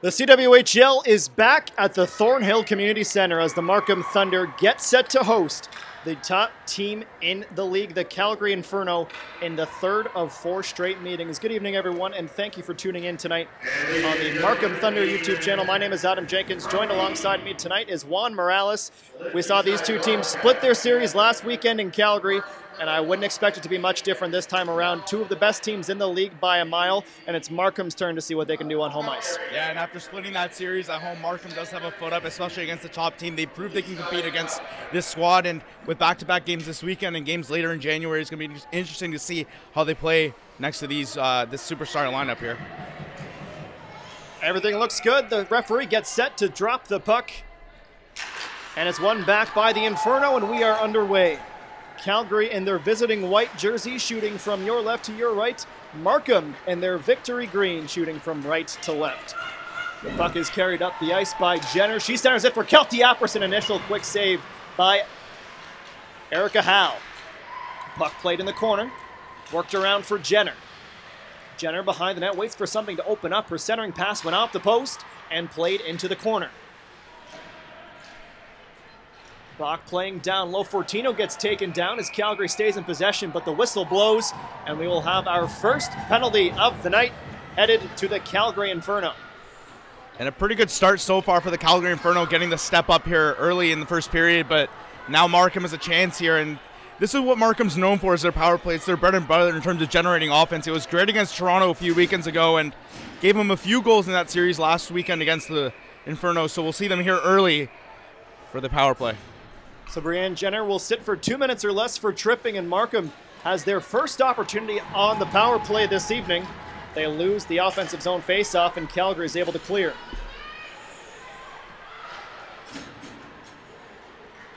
The CWHL is back at the Thornhill Community Center as the Markham Thunder get set to host the top team in the league, the Calgary Inferno, in the third of 4 straight meetings. Good evening, everyone, and thank you for tuning in tonight on the Markham Thunder YouTube channel. My name is Adam Jenkins. Joined alongside me tonight is Juan Morales. We saw these two teams split their series last weekend in Calgary, and I wouldn't expect it to be much different this time around. Two of the best teams in the league by a mile, and it's Markham's turn to see what they can do on home ice. Yeah, and after splitting that series at home, Markham does have a foot up, especially against the top team. They proved they can compete against this squad, and with back-to-back games this weekend and games later in January, it's going to be interesting to see how they play next to these this superstar lineup here. Everything looks good. The referee gets set to drop the puck, and it's won back by the Inferno, and we are underway. Calgary in their visiting white jersey, shooting from your left to your right. Markham in their victory green, shooting from right to left. The puck is carried up the ice by Jenner. She centers it for Kelty Apperson. Initial quick save by Erica Howe. Puck played in the corner. Worked around for Jenner. Jenner behind the net, waits for something to open up. Her centering pass went off the post and played into the corner. Bach playing down low. Fortino gets taken down as Calgary stays in possession, but the whistle blows, and we will have our first penalty of the night headed to the Calgary Inferno. And a pretty good start so far for the Calgary Inferno, getting the step up here early in the first period, but now Markham has a chance here, and this is what Markham's known for, is their power play. It's their bread and butter in terms of generating offense. It was great against Toronto a few weekends ago and gave them a few goals in that series last weekend against the Inferno, so we'll see them here early for the power play. So Brianne Jenner will sit for 2 minutes or less for tripping, and Markham has their first opportunity on the power play this evening. They lose the offensive zone faceoff, and Calgary is able to clear.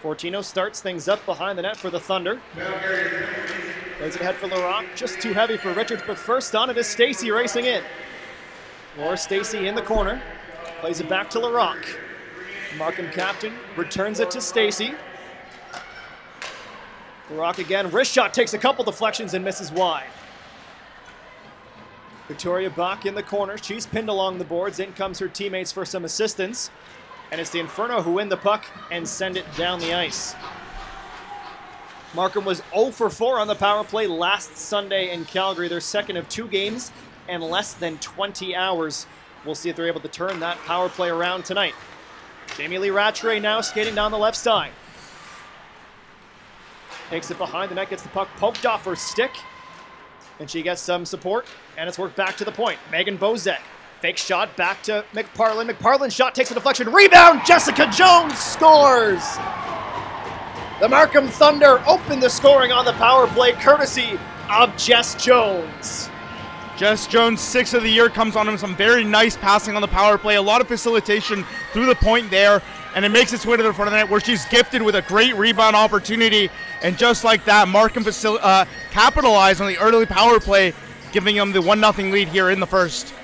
Fortino starts things up behind the net for the Thunder. Plays it ahead for Larock, just too heavy for Richards, but first on it is Stacy racing in. Laura Stacy in the corner, plays it back to Larock. Markham captain returns it to Stacy. Larock again, wrist shot, takes a couple deflections and misses wide. Victoria Bach in the corner, she's pinned along the boards. In comes her teammates for some assistance. And it's the Inferno who win the puck and send it down the ice. Markham was 0 for 4 on the power play last Sunday in Calgary. Their second of 2 games in less than 20 hours. We'll see if they're able to turn that power play around tonight. Jamie Lee Rattray now skating down the left side. Takes it behind the net, gets the puck poked off her stick. And she gets some support, and it's worked back to the point. Megan Bozek. Fake shot back to McParlin. McParlin's shot takes a deflection. Rebound! Jessica Jones scores! The Markham Thunder open the scoring on the power play, courtesy of Jess Jones. Jess Jones, 6th of the year, comes on him. Some very nice passing on the power play. A lot of facilitation through the point there, and it makes its way to the front of the net where she's gifted with a great rebound opportunity. And just like that, Markham capitalized on the early power play, giving them the 1-0 lead here in the first.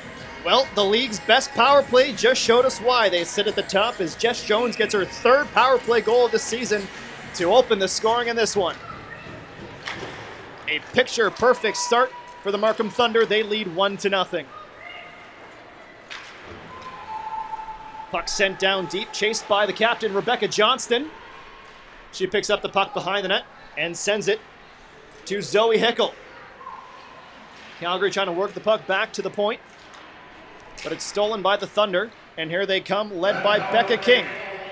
Well, the league's best power play just showed us why they sit at the top as Jess Jones gets her 3rd power play goal of the season to open the scoring in this one. A picture-perfect start for the Markham Thunder. They lead 1-0. Puck sent down deep, chased by the captain, Rebecca Johnston. She picks up the puck behind the net and sends it to Zoe Hickel. Calgary trying to work the puck back to the point, but it's stolen by the Thunder, and here they come, led by Becca King.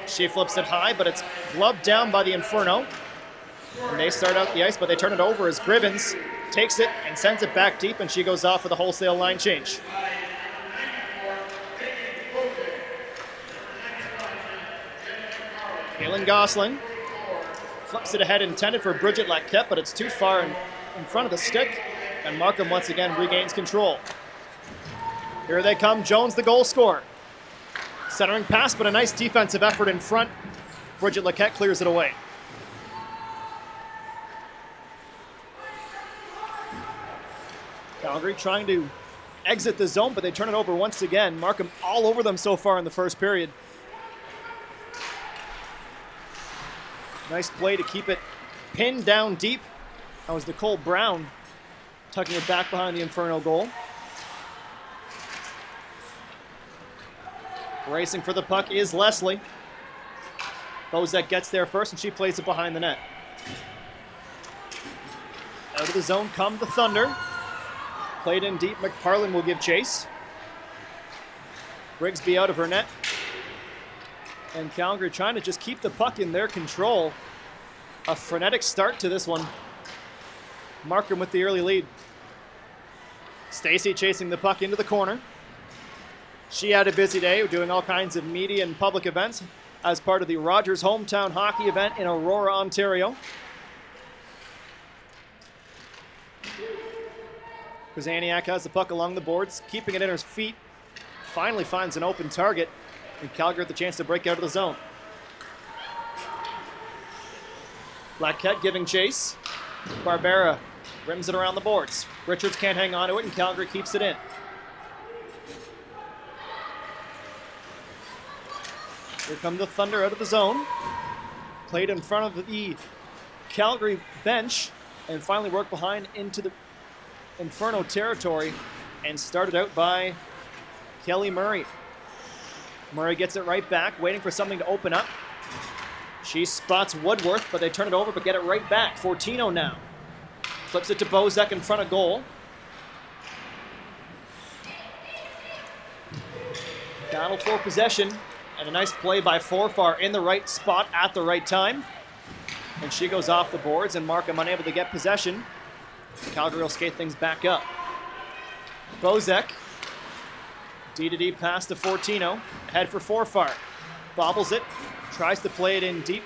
She flips it high, but it's gloved down by the Inferno. And they start out the ice, but they turn it over as Grivens takes it and sends it back deep, and she goes off with a wholesale line change. Kaylin Gosling flips it ahead, intended for Bridget Laquette, but it's too far in front of the stick, and Markham once again regains control. Here they come, Jones the goal scorer. Centering pass, but a nice defensive effort in front. Bridget Laquette clears it away. Calgary trying to exit the zone, but they turn it over once again. Markham all over them so far in the first period. Nice play to keep it pinned down deep. That was Nicole Brown tucking it back behind the Inferno goal. Racing for the puck is Leslie. Bozek gets there first, and she plays it behind the net. Out of the zone come the Thunder. Played in deep, McParlin will give chase. Brigsby out of her net. And Calgary trying to just keep the puck in their control. A frenetic start to this one. Markham with the early lead. Stacy chasing the puck into the corner. She had a busy day doing all kinds of media and public events as part of the Rogers Hometown Hockey event in Aurora, Ontario. Krasaniak has the puck along the boards, keeping it in her feet. Finally finds an open target, and Calgary with the chance to break out of the zone. Blackett giving chase. Barbera rims it around the boards. Richards can't hang on to it, and Calgary keeps it in. Here come the Thunder out of the zone. Played in front of the Calgary bench, and finally worked behind into the Inferno territory, and started out by Kelly Murray. Murray gets it right back, waiting for something to open up. She spots Woodworth, but they turn it over, but get it right back. Fortino now. Flips it to Bozek in front of goal. Battle for possession, and a nice play by Forfar in the right spot at the right time. And she goes off the boards, and Markham unable to get possession. Calgary will skate things back up. Bozek. D-to-D pass to Fortino. Ahead for Forfar. Bobbles it. Tries to play it in deep.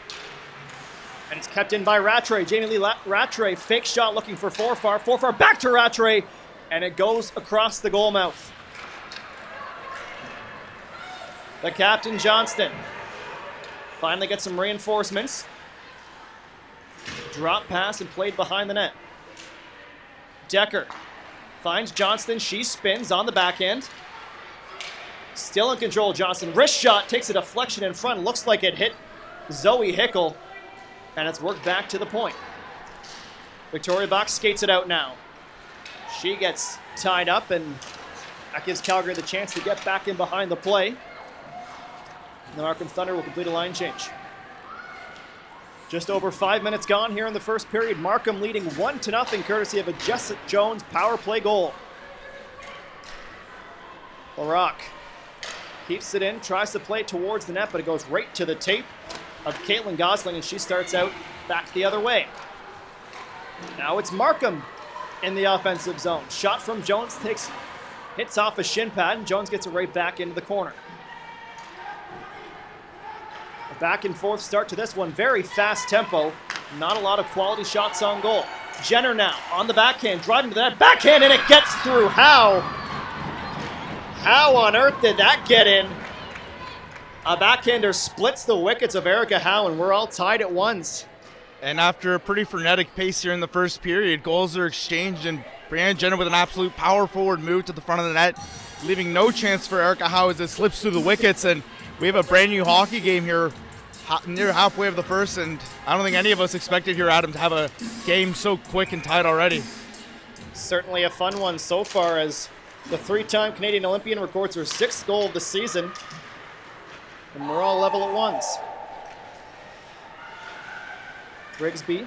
And it's kept in by Rattray. Jamie Lee Rattray. Fake shot looking for Forfar. Forfar back to Rattray. And it goes across the goal mouth. The captain, Johnston. Finally gets some reinforcements. Drop pass and played behind the net. Decker finds Johnston. She spins on the backhand. Still in control, Johnston. Wrist shot, takes a deflection in front. Looks like it hit Zoe Hickel. And it's worked back to the point. Victoria Box skates it out now. She gets tied up, and that gives Calgary the chance to get back in behind the play. The Markham Thunder will complete a line change. Just over 5 minutes gone here in the first period. Markham leading 1-0 courtesy of a Jessica Jones power play goal. Larock keeps it in, tries to play it towards the net, but it goes right to the tape of Caitlin Gosling, and she starts out back the other way. Now it's Markham in the offensive zone. Shot from Jones hits off a shin pad, and Jones gets it right back into the corner. Back and forth start to this one. Very fast tempo. Not a lot of quality shots on goal. Jenner now on the backhand, driving to that backhand, and it gets through. How on earth did that get in? A backhander splits the wickets of Erica Howe, and we're all tied at ones. And after a pretty frenetic pace here in the first period, goals are exchanged, and Brianne Jenner with an absolute power forward move to the front of the net, leaving no chance for Erica Howe as it slips through the wickets. And we have a brand new hockey game here near halfway of the first, and I don't think any of us expected here, Adam, to have a game so quick and tight already. Certainly a fun one so far, as the three-time Canadian Olympian records her 6th goal of the season, and we're all level at ones. Brigsby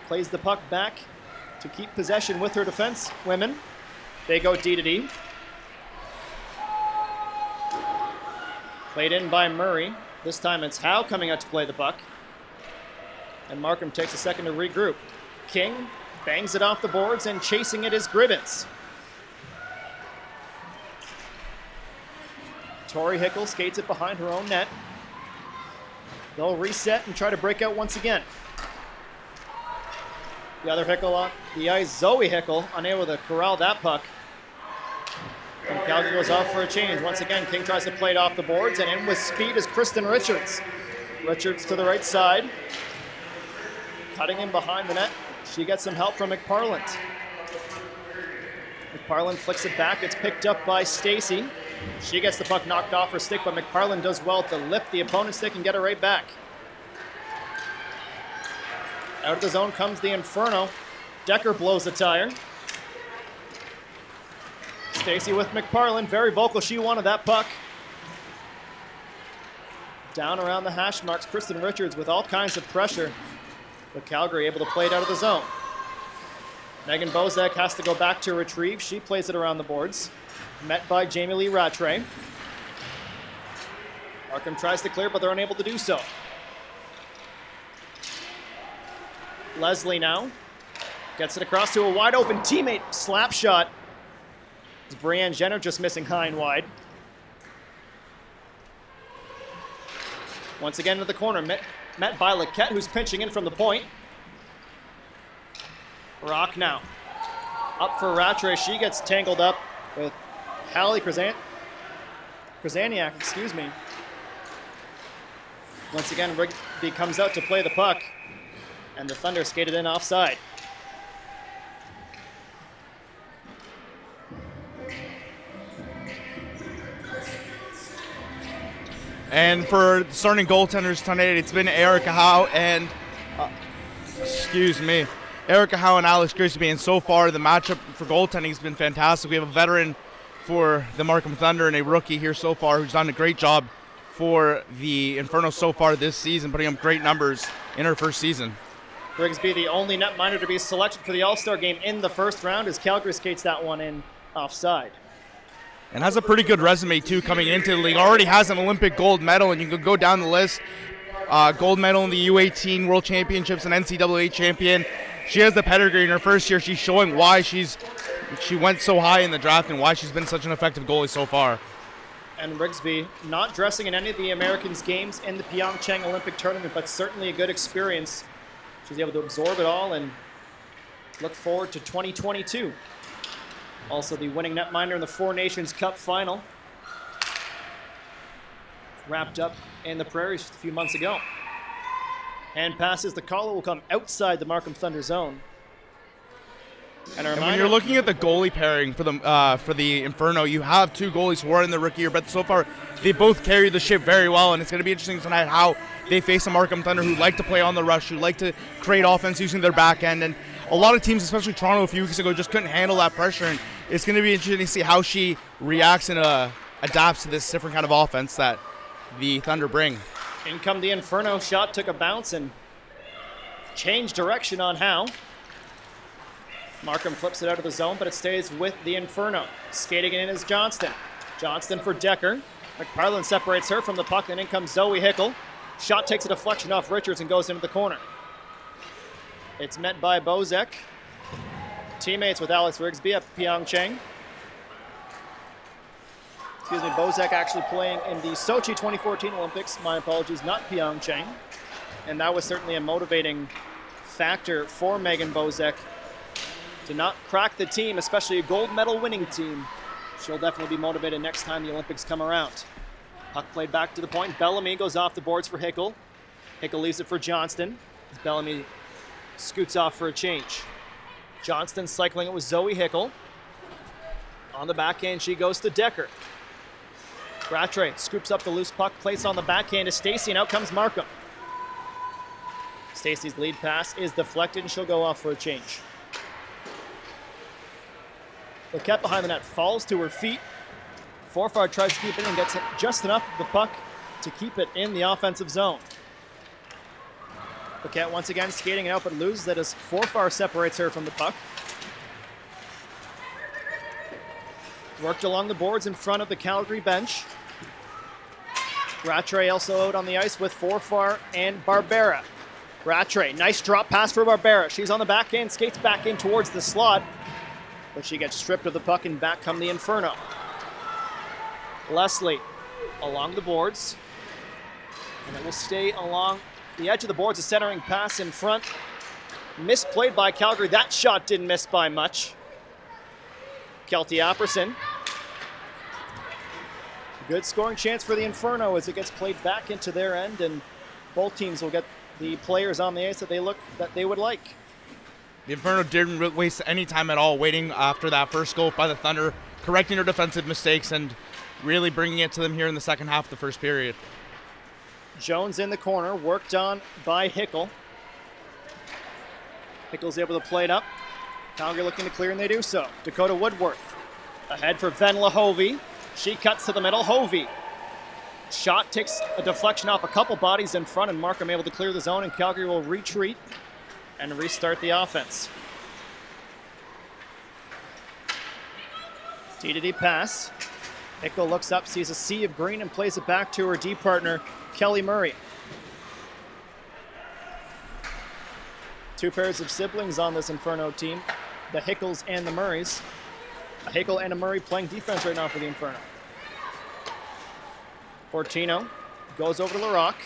plays the puck back to keep possession with her defense women. They go D-to-D. Played in by Murray. This time it's Howe coming out to play the puck. And Markham takes a second to regroup. King bangs it off the boards, and chasing it is Gribbins. Tori Hickel skates it behind her own net. They'll reset and try to break out once again. The other Hickel on the ice, Zoe Hickel, unable to corral that puck. And Calgary goes off for a change. Once again, King tries to play it off the boards, and in with speed is Kristen Richards. Richards to the right side. Cutting in behind the net. She gets some help from McParland. McParland flicks it back. It's picked up by Stacy. She gets the puck knocked off her stick, but McParland does well to lift the opponent's stick and get it right back. Out of the zone comes the Inferno. Decker blows the tire. Stacy with McParland, very vocal. She wanted that puck. Down around the hash marks, Kristen Richards with all kinds of pressure. But Calgary able to play it out of the zone. Megan Bozek has to go back to retrieve. She plays it around the boards. Met by Jamie Lee Rattray. Markham tries to clear, but they're unable to do so. Leslie now gets it across to a wide open teammate. Slap shot. It's Brianne Jenner just missing high and wide. Once again into the corner, met by Laquette, who's pinching in from the point. Rock now. Up for Rattray. She gets tangled up with Hallie Krasaniak, excuse me. Once again, Rigby comes out to play the puck, and the Thunder skated in offside. And for the starting goaltenders tonight, it's been Erica Howe and, Erica Howe and Alex Grisby. And so far, the matchup for goaltending has been fantastic. We have a veteran for the Markham Thunder and a rookie here so far who's done a great job for the Inferno so far this season, putting up great numbers in her first season. Grigsby, the only netminder to be selected for the All-Star game in the first round, as Calgary skates that one in offside. And has a pretty good resume, too, coming into the league. Already has an Olympic gold medal, and you can go down the list. Gold medal in the U18 World Championships, an NCAA champion. She has the pedigree in her first year. She's showing why she went so high in the draft and why she's been such an effective goalie so far. And Rigsby not dressing in any of the Americans games in the Pyeongchang Olympic tournament, but certainly a good experience. She's able to absorb it all and look forward to 2022. Also the winning netminder in the Four Nations Cup final. Wrapped up in the Prairies just a few months ago. Hand passes, the caller will come outside the Markham Thunder zone. And when you're looking at the goalie pairing for the Inferno, you have two goalies who are in the rookie year, but so far they both carry the ship very well, and it's going to be interesting tonight how they face a Markham Thunder who like to play on the rush, who like to create offense using their back end, and a lot of teams, especially Toronto a few weeks ago, just couldn't handle that pressure, and it's going to be interesting to see how she reacts and adapts to this different kind of offense that the Thunder bring. In come the Inferno, shot took a bounce and changed direction on Howe. Markham flips it out of the zone, but it stays with the Inferno. Skating in is Johnston. Johnston for Decker. McParlin separates her from the puck, and in comes Zoe Hickel. Shot takes a deflection off Richards and goes into the corner. It's met by Bozek. Teammates with Alex Rigsby at Pyeongchang. Excuse me, Bozek actually playing in the Sochi 2014 Olympics. My apologies, not Pyeongchang. And that was certainly a motivating factor for Megan Bozek to not crack the team, especially a gold medal winning team. She'll definitely be motivated next time the Olympics come around. Puck played back to the point. Bellamy goes off the boards for Hickel. Hickel leaves it for Johnston. As Bellamy scoots off for a change. Johnston cycling it with Zoe Hickel. On the backhand, she goes to Decker. Rattray scoops up the loose puck, plays on the backhand to Stacy, and out comes Markham. Stacy's lead pass is deflected, and she'll go off for a change. Laquette behind the net falls to her feet. Forfar tries to keep it and gets just enough of the puck to keep it in the offensive zone. Laquette once again skating out, but loses it as Forfar separates her from the puck. Worked along the boards in front of the Calgary bench. Rattray also out on the ice with Forfar and Barbera. Rattray, nice drop pass for Barbera. She's on the backhand, skates back in towards the slot, but she gets stripped of the puck, and back come the Inferno. Leslie along the boards, and it will stay along the edge of the boards. A centering pass in front. Misplayed by Calgary. That shot didn't miss by much. Kelty Apperson. Good scoring chance for the Inferno as it gets played back into their end, and both teams will get the players on the ice that they would like. The Inferno didn't waste any time at all waiting after that first goal by the Thunder, correcting their defensive mistakes and really bringing it to them here in the second half of the first period. Jones in the corner, worked on by Hickel. Hickel's able to play it up. Calgary looking to clear, and they do so. Dakota Woodworth ahead for Venla Hovey. She cuts to the middle. Hovey Shot takes a deflection off a couple bodies in front, and Markham able to clear the zone, and Calgary will retreat and restart the offense. D-to-D pass. Hickel looks up, sees a sea of green, and plays it back to her D partner, Kelly Murray. Two pairs of siblings on this Inferno team, the Hickels and the Murrays. A Hickel and a Murray playing defense right now for the Inferno. Fortino goes over to LaRock.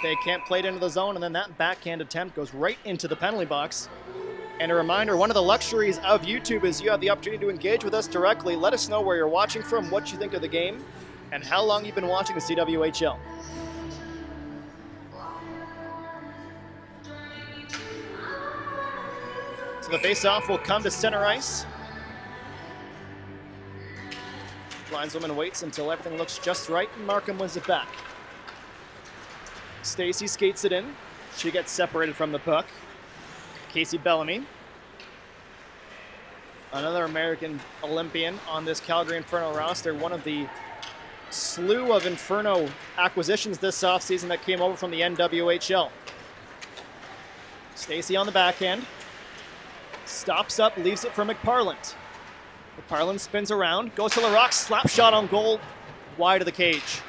They can't play it into the zone, and then that backhand attempt goes right into the penalty box. And a reminder, one of the luxuries of YouTube is you have the opportunity to engage with us directly. Let us know where you're watching from, what you think of the game, and how long you've been watching the CWHL. So the face-off will come to center ice. Lineswoman waits until everything looks just right, and Markham wins it back. Stacy skates it in. She gets separated from the puck. Casey Bellamy, another American Olympian on this Calgary Inferno roster, one of the slew of Inferno acquisitions this offseason that came over from the NWHL. Stacy on the backhand. Stops up, leaves it for McParland. McParland spins around, goes to LaRock, slap shot on goal, wide of the cage.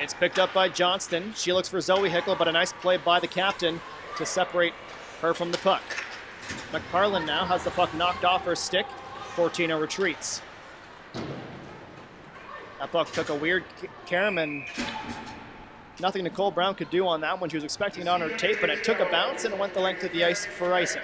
It's picked up by Johnston. She looks for Zoe Hickel, but a nice play by the captain to separate her from the puck. McParland now has the puck knocked off her stick. Fortino retreats. That puck took a weird carom, and nothing Nicole Brown could do on that one. She was expecting it on her tape, but it took a bounce and it went the length of the ice for icing.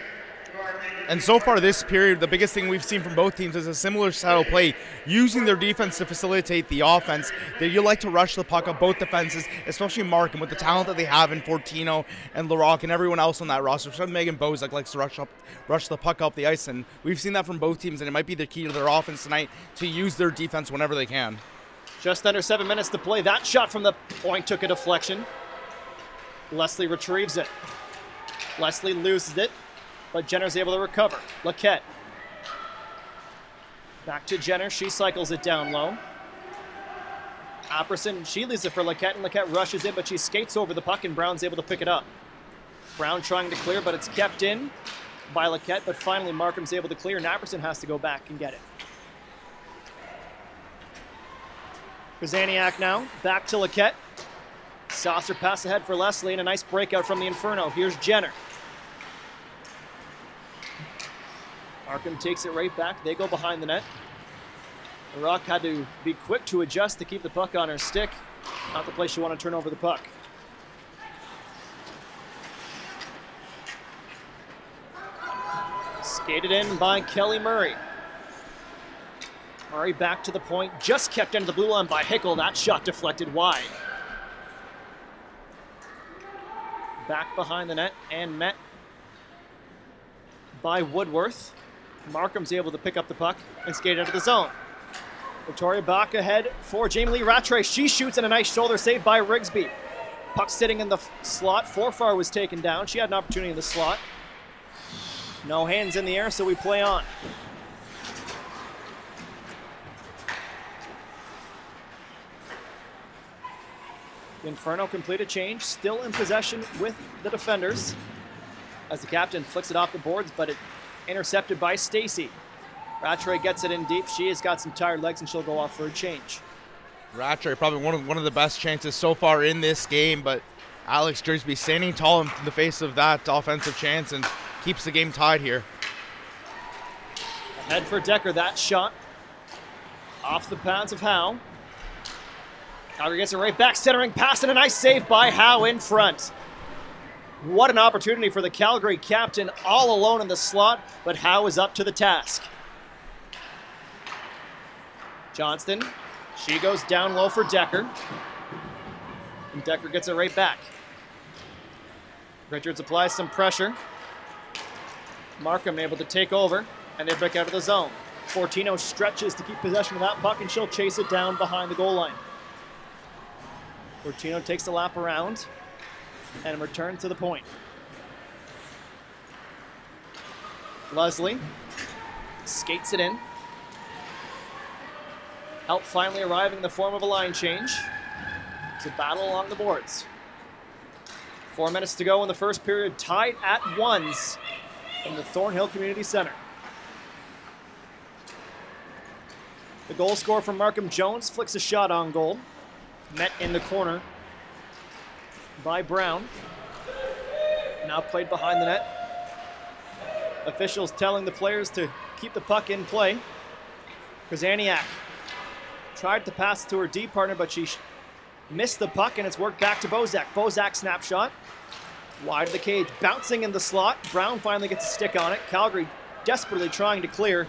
And so far this period, the biggest thing we've seen from both teams is a similar style of play, using their defense to facilitate the offense. That you like to rush the puck up both defenses, especially Markham, with the talent that they have in Fortino and LaRock and everyone else on that roster. So Megan Bozak likes to rush the puck up the ice, and we've seen that from both teams, and it might be the key to their offense tonight to use their defense whenever they can. Just under 7 minutes to play. That shot from the point took a deflection. Leslie retrieves it. Leslie loses it, but Jenner's able to recover. Laquette. Back to Jenner. She cycles it down low. Apperson, she leaves it for Laquette, and Laquette rushes in, but she skates over the puck, and Brown's able to pick it up. Brown trying to clear, but it's kept in by Laquette, but finally Markham's able to clear, and Apperson has to go back and get it. Kazaniak now, back to Laquette. Saucer pass ahead for Leslie, and a nice breakout from the Inferno. Here's Jenner. Markham takes it right back. They go behind the net. The Rock had to be quick to adjust to keep the puck on her stick. Not the place you want to turn over the puck. Skated in by Kelly Murray. Murray back to the point, just kept into the blue line by Hickel. That shot deflected wide. Back behind the net and met by Woodworth. Markham's able to pick up the puck and skate out of the zone. Victoria back ahead for Jamie Lee Rattray. She shoots, and a nice shoulder save by Rigsby. Puck sitting in the slot. Forfar was taken down. She had an opportunity in the slot. No hands in the air, so we play on. Inferno complete a change, still in possession with the defenders as the captain flicks it off the boards, but it intercepted by Stacy. Rattray gets it in deep. She has got some tired legs, and she'll go off for a change. Rattray probably one of the best chances so far in this game, but Alex Jersey standing tall in the face of that offensive chance and keeps the game tied here. Ahead for Decker, that shot off the pads of Howe. Calgary gets it right back, centering pass, and a nice save by Howe in front. What an opportunity for the Calgary captain, all alone in the slot, but Howe is up to the task. Johnston, she goes down low for Decker, and Decker gets it right back. Richards applies some pressure. Markham able to take over, and they break out of the zone. Fortino stretches to keep possession of that puck, and she'll chase it down behind the goal line. Fortino takes the lap around and returns to the point. Leslie skates it in. Help finally arriving in the form of a line change. It's a battle along the boards. 4 minutes to go in the first period, tied at 1s in the Thornhill Community Center. The goal scorer from Markham, Jones, flicks a shot on goal. Met in the corner by Brown. Now played behind the net. Officials telling the players to keep the puck in play. Krzyzaniak tried to pass to her D partner, but she missed the puck, and it's worked back to Bozak. Bozak snapshot. Wide of the cage, bouncing in the slot. Brown finally gets a stick on it. Calgary desperately trying to clear,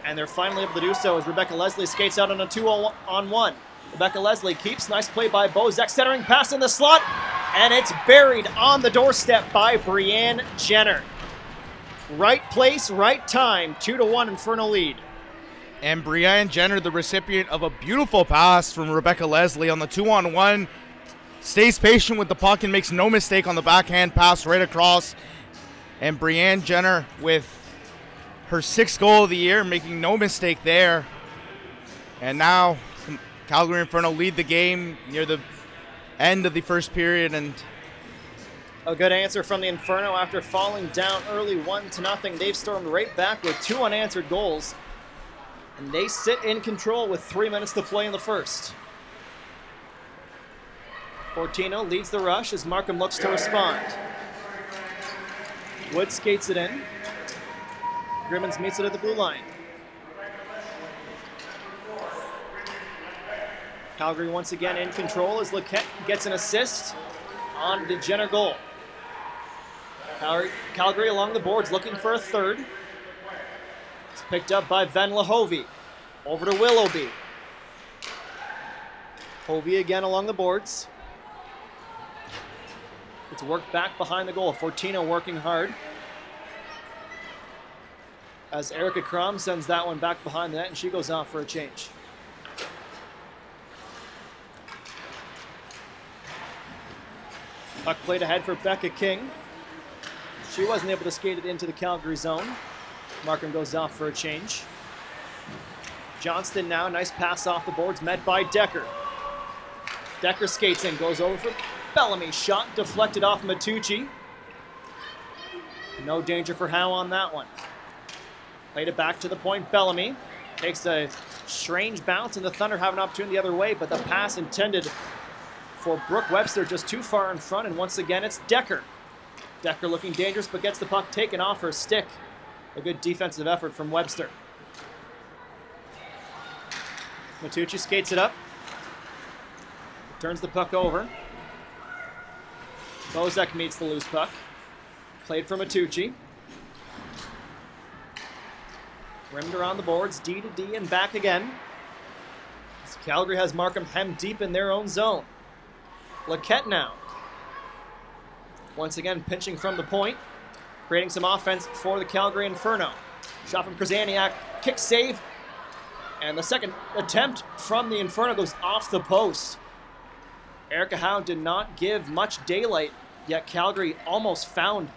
and they're finally able to do so as Rebecca Leslie skates out on a 2-on-1. Rebecca Leslie keeps, nice play by Bozak, centering pass in the slot, and it's buried on the doorstep by Brianne Jenner. Right place, right time, 2-1 Inferno lead. And Brianne Jenner, the recipient of a beautiful pass from Rebecca Leslie on the 2-on-1, stays patient with the puck and makes no mistake on the backhand pass right across. And Brianne Jenner with her 6th goal of the year, making no mistake there. And now Calgary Inferno lead the game near the end of the first period. And a good answer from the Inferno after falling down early 1-0. They've stormed right back with 2 unanswered goals. And they sit in control with 3 minutes to play in the first. Fortino leads the rush as Markham looks to respond. Wood skates it in. Grimmins meets it at the blue line. Calgary once again in control as Lequette gets an assist on the Jenner goal. Calgary along the boards looking for a third. It's picked up by Van Lahovie. Over to Willoughby. Hovey again along the boards. It's worked back behind the goal. Fortino working hard. As Erica Crum sends that one back behind the net, and she goes off for a change. Puck played ahead for Becca King. She wasn't able to skate it into the Calgary zone. Markham goes off for a change. Johnston now, nice pass off the boards, met by Decker. Decker skates in, goes over for Bellamy. Shot deflected off Matucci. No danger for Howe on that one. Played it back to the point. Bellamy takes a strange bounce, and the Thunder have an opportunity the other way, but the pass intended for Brooke Webster just too far in front, and once again it's Decker. Decker looking dangerous, but gets the puck taken off her stick. A good defensive effort from Webster. Matucci skates it up. Turns the puck over. Bozak meets the loose puck. Played for Matucci. Rimmed around the boards, D to D and back again. As Calgary has Markham hemmed deep in their own zone. Lequette now. Once again pinching from the point. Creating some offense for the Calgary Inferno. Shot from Krzyzaniak, kick save. And the second attempt from the Inferno goes off the post. Erica Howe did not give much daylight, yet Calgary almost found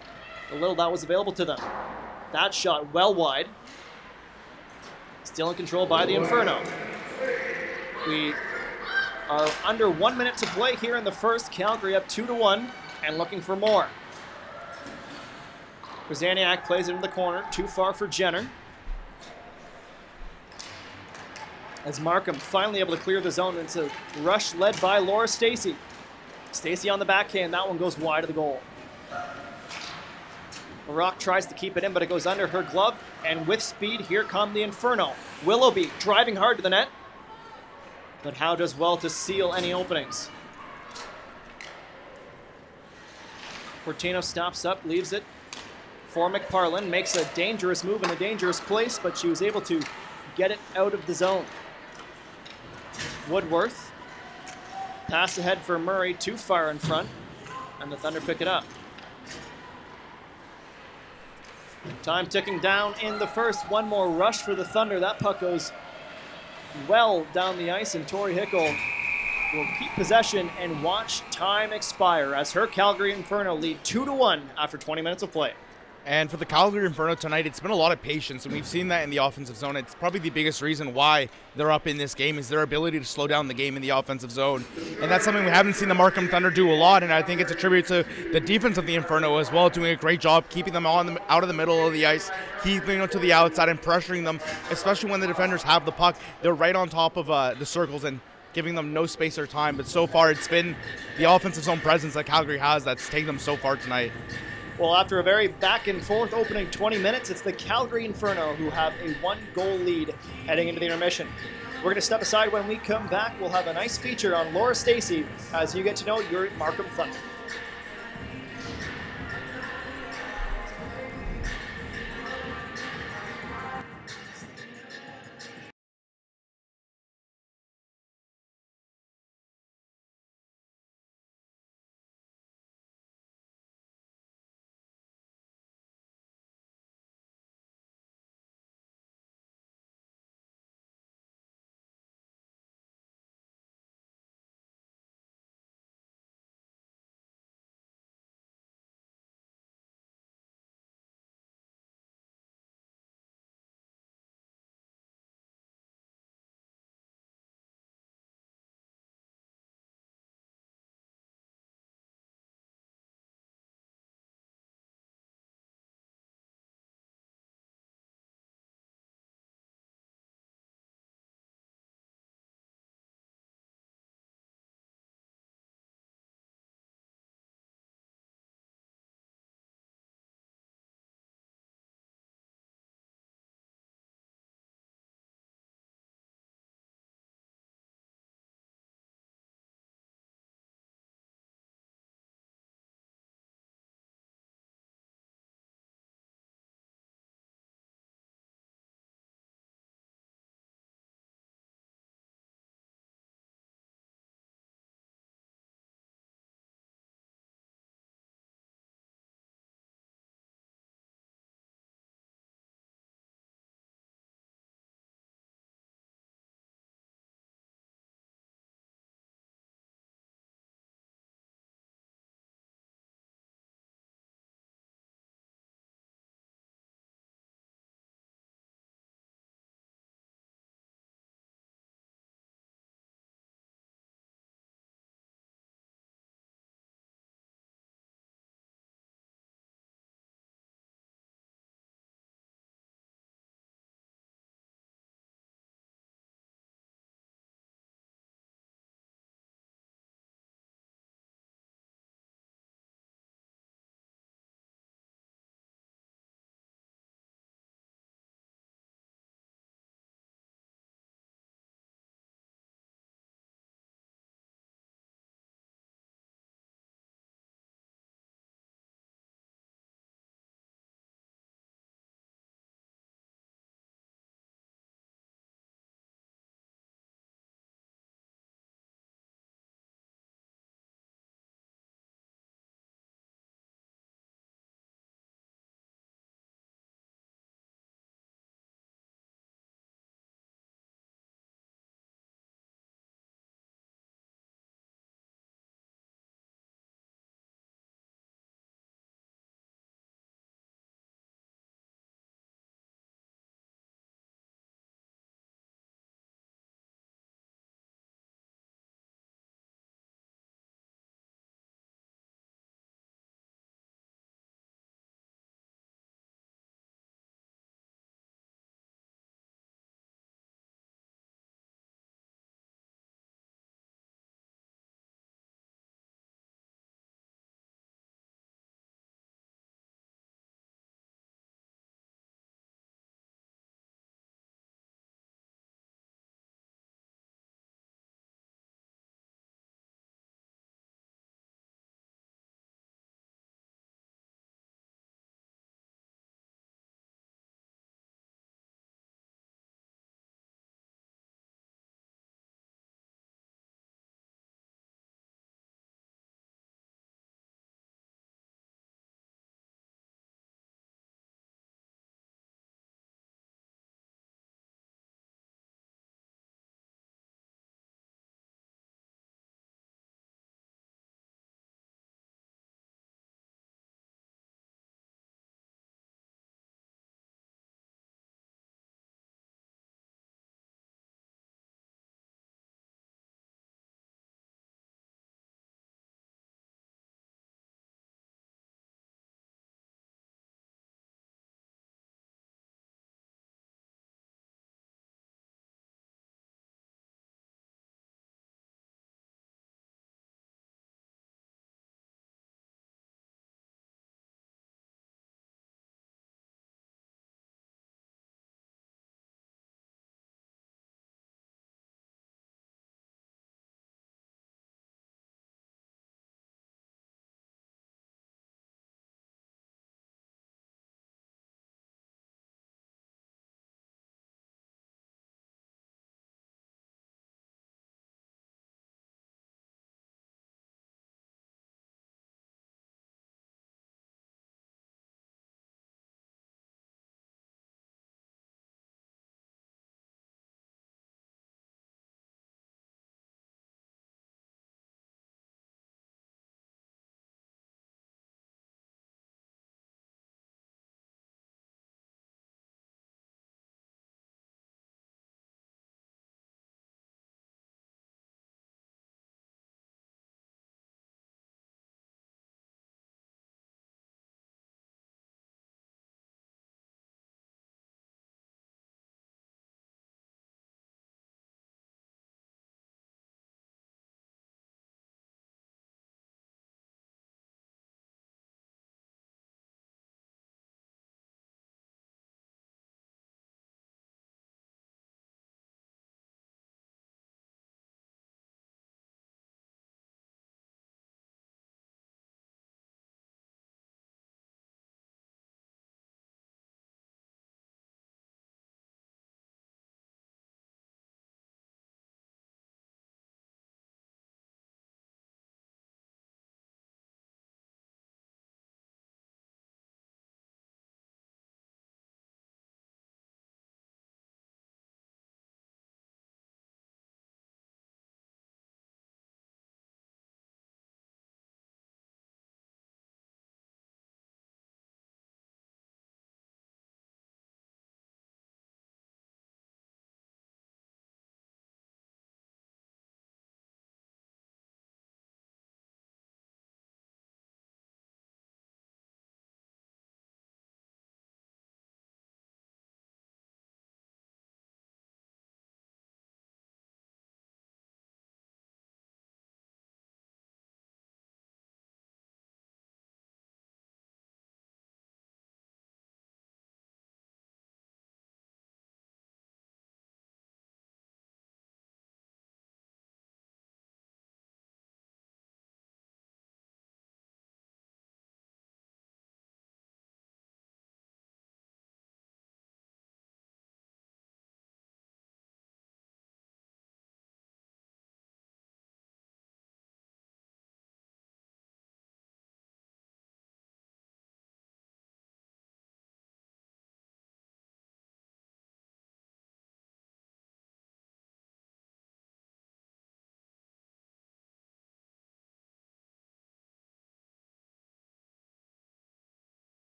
the little that was available to them. That shot well wide. Still in control by the Inferno. We are under 1 minute to play here in the first. Calgary up 2-1 and looking for more. Krzyzaniak plays it in the corner, too far for Jenner. As Markham finally able to clear the zone, it's a rush led by Laura Stacey. Stacey on the backhand, that one goes wide of the goal. Rock tries to keep it in, but it goes under her glove, and with speed, here come the Inferno. Willoughby driving hard to the net, but Howe does well to seal any openings. Fortino stops up, leaves it for McParlin, makes a dangerous move in a dangerous place, but she was able to get it out of the zone. Woodworth, pass ahead for Murray, too far in front, and the Thunder pick it up. Time ticking down in the first. One more rush for the Thunder. That puck goes well down the ice, and Tori Hickel will keep possession and watch time expire as her Calgary Inferno lead 2-1 after 20 minutes of play. And for the Calgary Inferno tonight, it's been a lot of patience, and we've seen that in the offensive zone. It's probably the biggest reason why they're up in this game is their ability to slow down the game in the offensive zone. And that's something we haven't seen the Markham Thunder do a lot, and I think it's a tribute to the defense of the Inferno as well, doing a great job keeping them out of the middle of the ice, keeping them to the outside and pressuring them, especially when the defenders have the puck. They're right on top of the circles and giving them no space or time. But so far, it's been the offensive zone presence that Calgary has that's taken them so far tonight. Well, after a very back and forth opening 20 minutes, it's the Calgary Inferno who have a 1-goal lead heading into the intermission. We're going to step aside. When we come back, we'll have a nice feature on Laura Stacey as you get to know your Markham Thunder.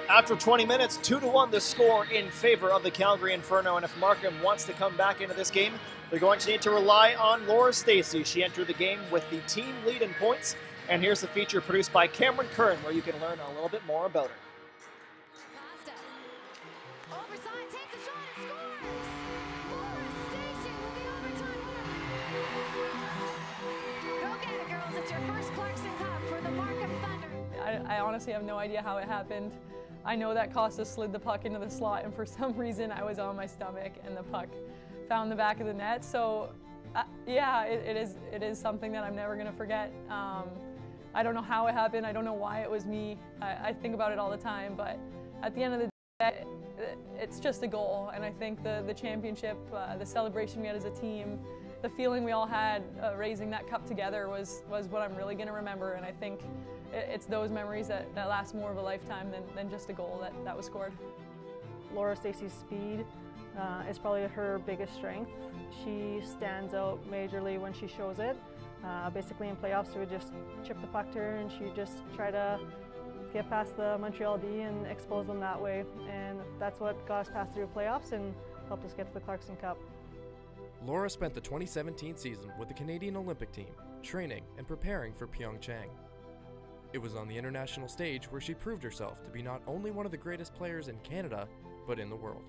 After 20 minutes, 2-1 the score in favor of the Calgary Inferno, and if Markham wants to come back into this game, they're going to need to rely on Laura Stacey. She entered the game with the team lead in points, and here's the feature produced by Cameron Curran, where you can learn a little bit more about her. Overside, takes the shot and scores! Laura Stacey with the overtime winner. Go get it, girls. It's your first Clarkson Cup for the Markham Thunder. I honestly have no idea how it happened. I know that Costa slid the puck into the slot, and for some reason I was on my stomach and the puck found the back of the net. So yeah, it is something that I'm never going to forget. I don't know how it happened. I don't know why it was me. I think about it all the time, but at the end of the day, it's just a goal. And I think the championship, the celebration we had as a team, the feeling we all had raising that cup together was what I'm really going to remember. And I think it's those memories that last more of a lifetime than just a goal that was scored. Laura Stacey's speed is probably her biggest strength. She stands out majorly when she shows it. Basically in playoffs, she would just chip the puck to her and she'd just try to get past the Montreal D and expose them that way. And that's what got us past through playoffs and helped us get to the Clarkson Cup. Laura spent the 2017 season with the Canadian Olympic team, training and preparing for Pyeongchang. It was on the international stage where she proved herself to be not only one of the greatest players in Canada, but in the world.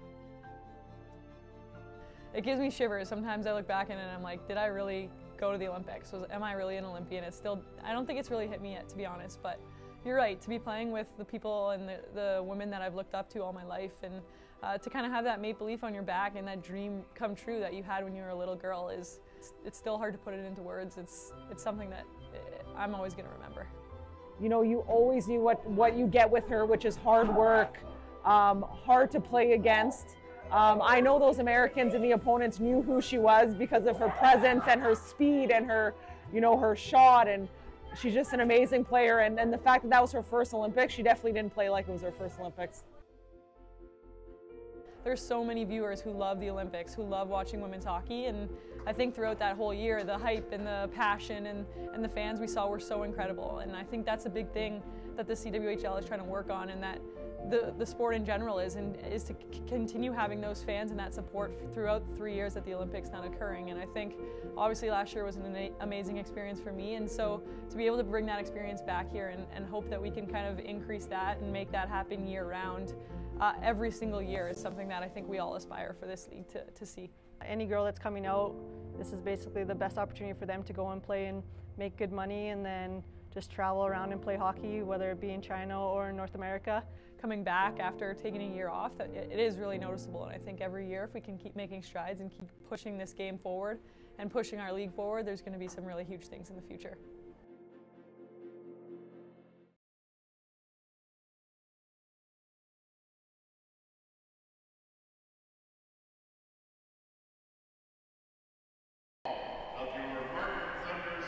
It gives me shivers. Sometimes I look back and I'm like, did I really go to the Olympics? Am I really an Olympian? I don't think it's really hit me yet, to be honest, but you're right. To be playing with the people and the women that I've looked up to all my life, and to kind of have that Maple Leaf on your back and that dream come true that you had when you were a little girl it's still hard to put it into words. It's something that I'm always going to remember. You know, you always knew what you get with her, which is hard work, hard to play against. I know those Americans and the opponents knew who she was because of her presence and her speed and her, you know, her shot, and she's just an amazing player. And the fact that was her first Olympics, she definitely didn't play like it was her first Olympics. There's so many viewers who love the Olympics, who love watching women's hockey, and I think throughout that whole year, the hype and the passion and the fans we saw were so incredible. And I think that's a big thing that the CWHL is trying to work on, and that the sport in general is to continue having those fans and that support throughout the 3 years that the Olympics not occurring. And I think obviously last year was an amazing experience for me, and so to be able to bring that experience back here and hope that we can kind of increase that and make that happen year round every single year is something that I think we all aspire for this league to see. Any girl that's coming out, this is basically the best opportunity for them to go and play and make good money and then just travel around and play hockey, whether it be in China or in North America. Coming back after taking a year off, it is really noticeable, and I think every year if we can keep making strides and keep pushing this game forward and pushing our league forward, there's going to be some really huge things in the future.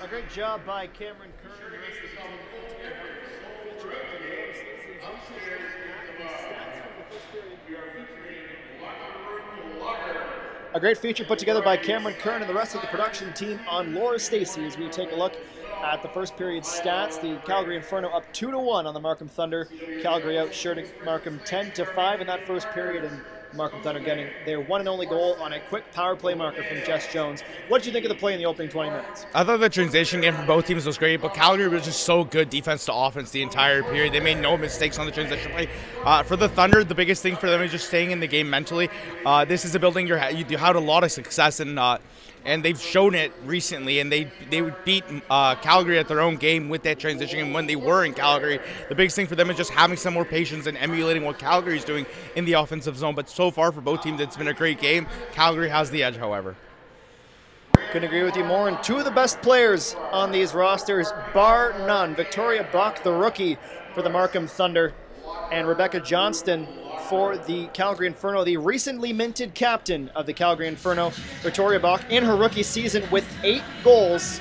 A great job by Cameron Curran and the rest of the team. Feature up on Laura Stacey's stats from the first period. A great feature put together by Cameron Curran and the rest of the production team on Laura Stacey as we take a look at the first period stats. The Calgary Inferno up 2-1 on the Markham Thunder. Calgary outshooting Markham 10-5 in that first period, and Markham Thunder getting their one and only goal on a quick power play marker from Jess Jones. What did you think of the play in the opening 20 minutes? I thought the transition game for both teams was great, but Calgary was just so good defense to offense the entire period. They made no mistakes on the transition play. For the Thunder, the biggest thing for them is just staying in the game mentally. This is a building you had a lot of success in, and they've shown it recently, and they beat Calgary at their own game with that transition. And when they were in Calgary, the biggest thing for them is just having some more patience and emulating what Calgary's doing in the offensive zone. But so far for both teams, it's been a great game. Calgary has the edge, however. Couldn't agree with you more. And two of the best players on these rosters, bar none. Victoria Bach, the rookie for the Markham Thunder, and Rebecca Johnston for the Calgary Inferno, the recently minted captain of the Calgary Inferno. Victoria Bach in her rookie season with 8 goals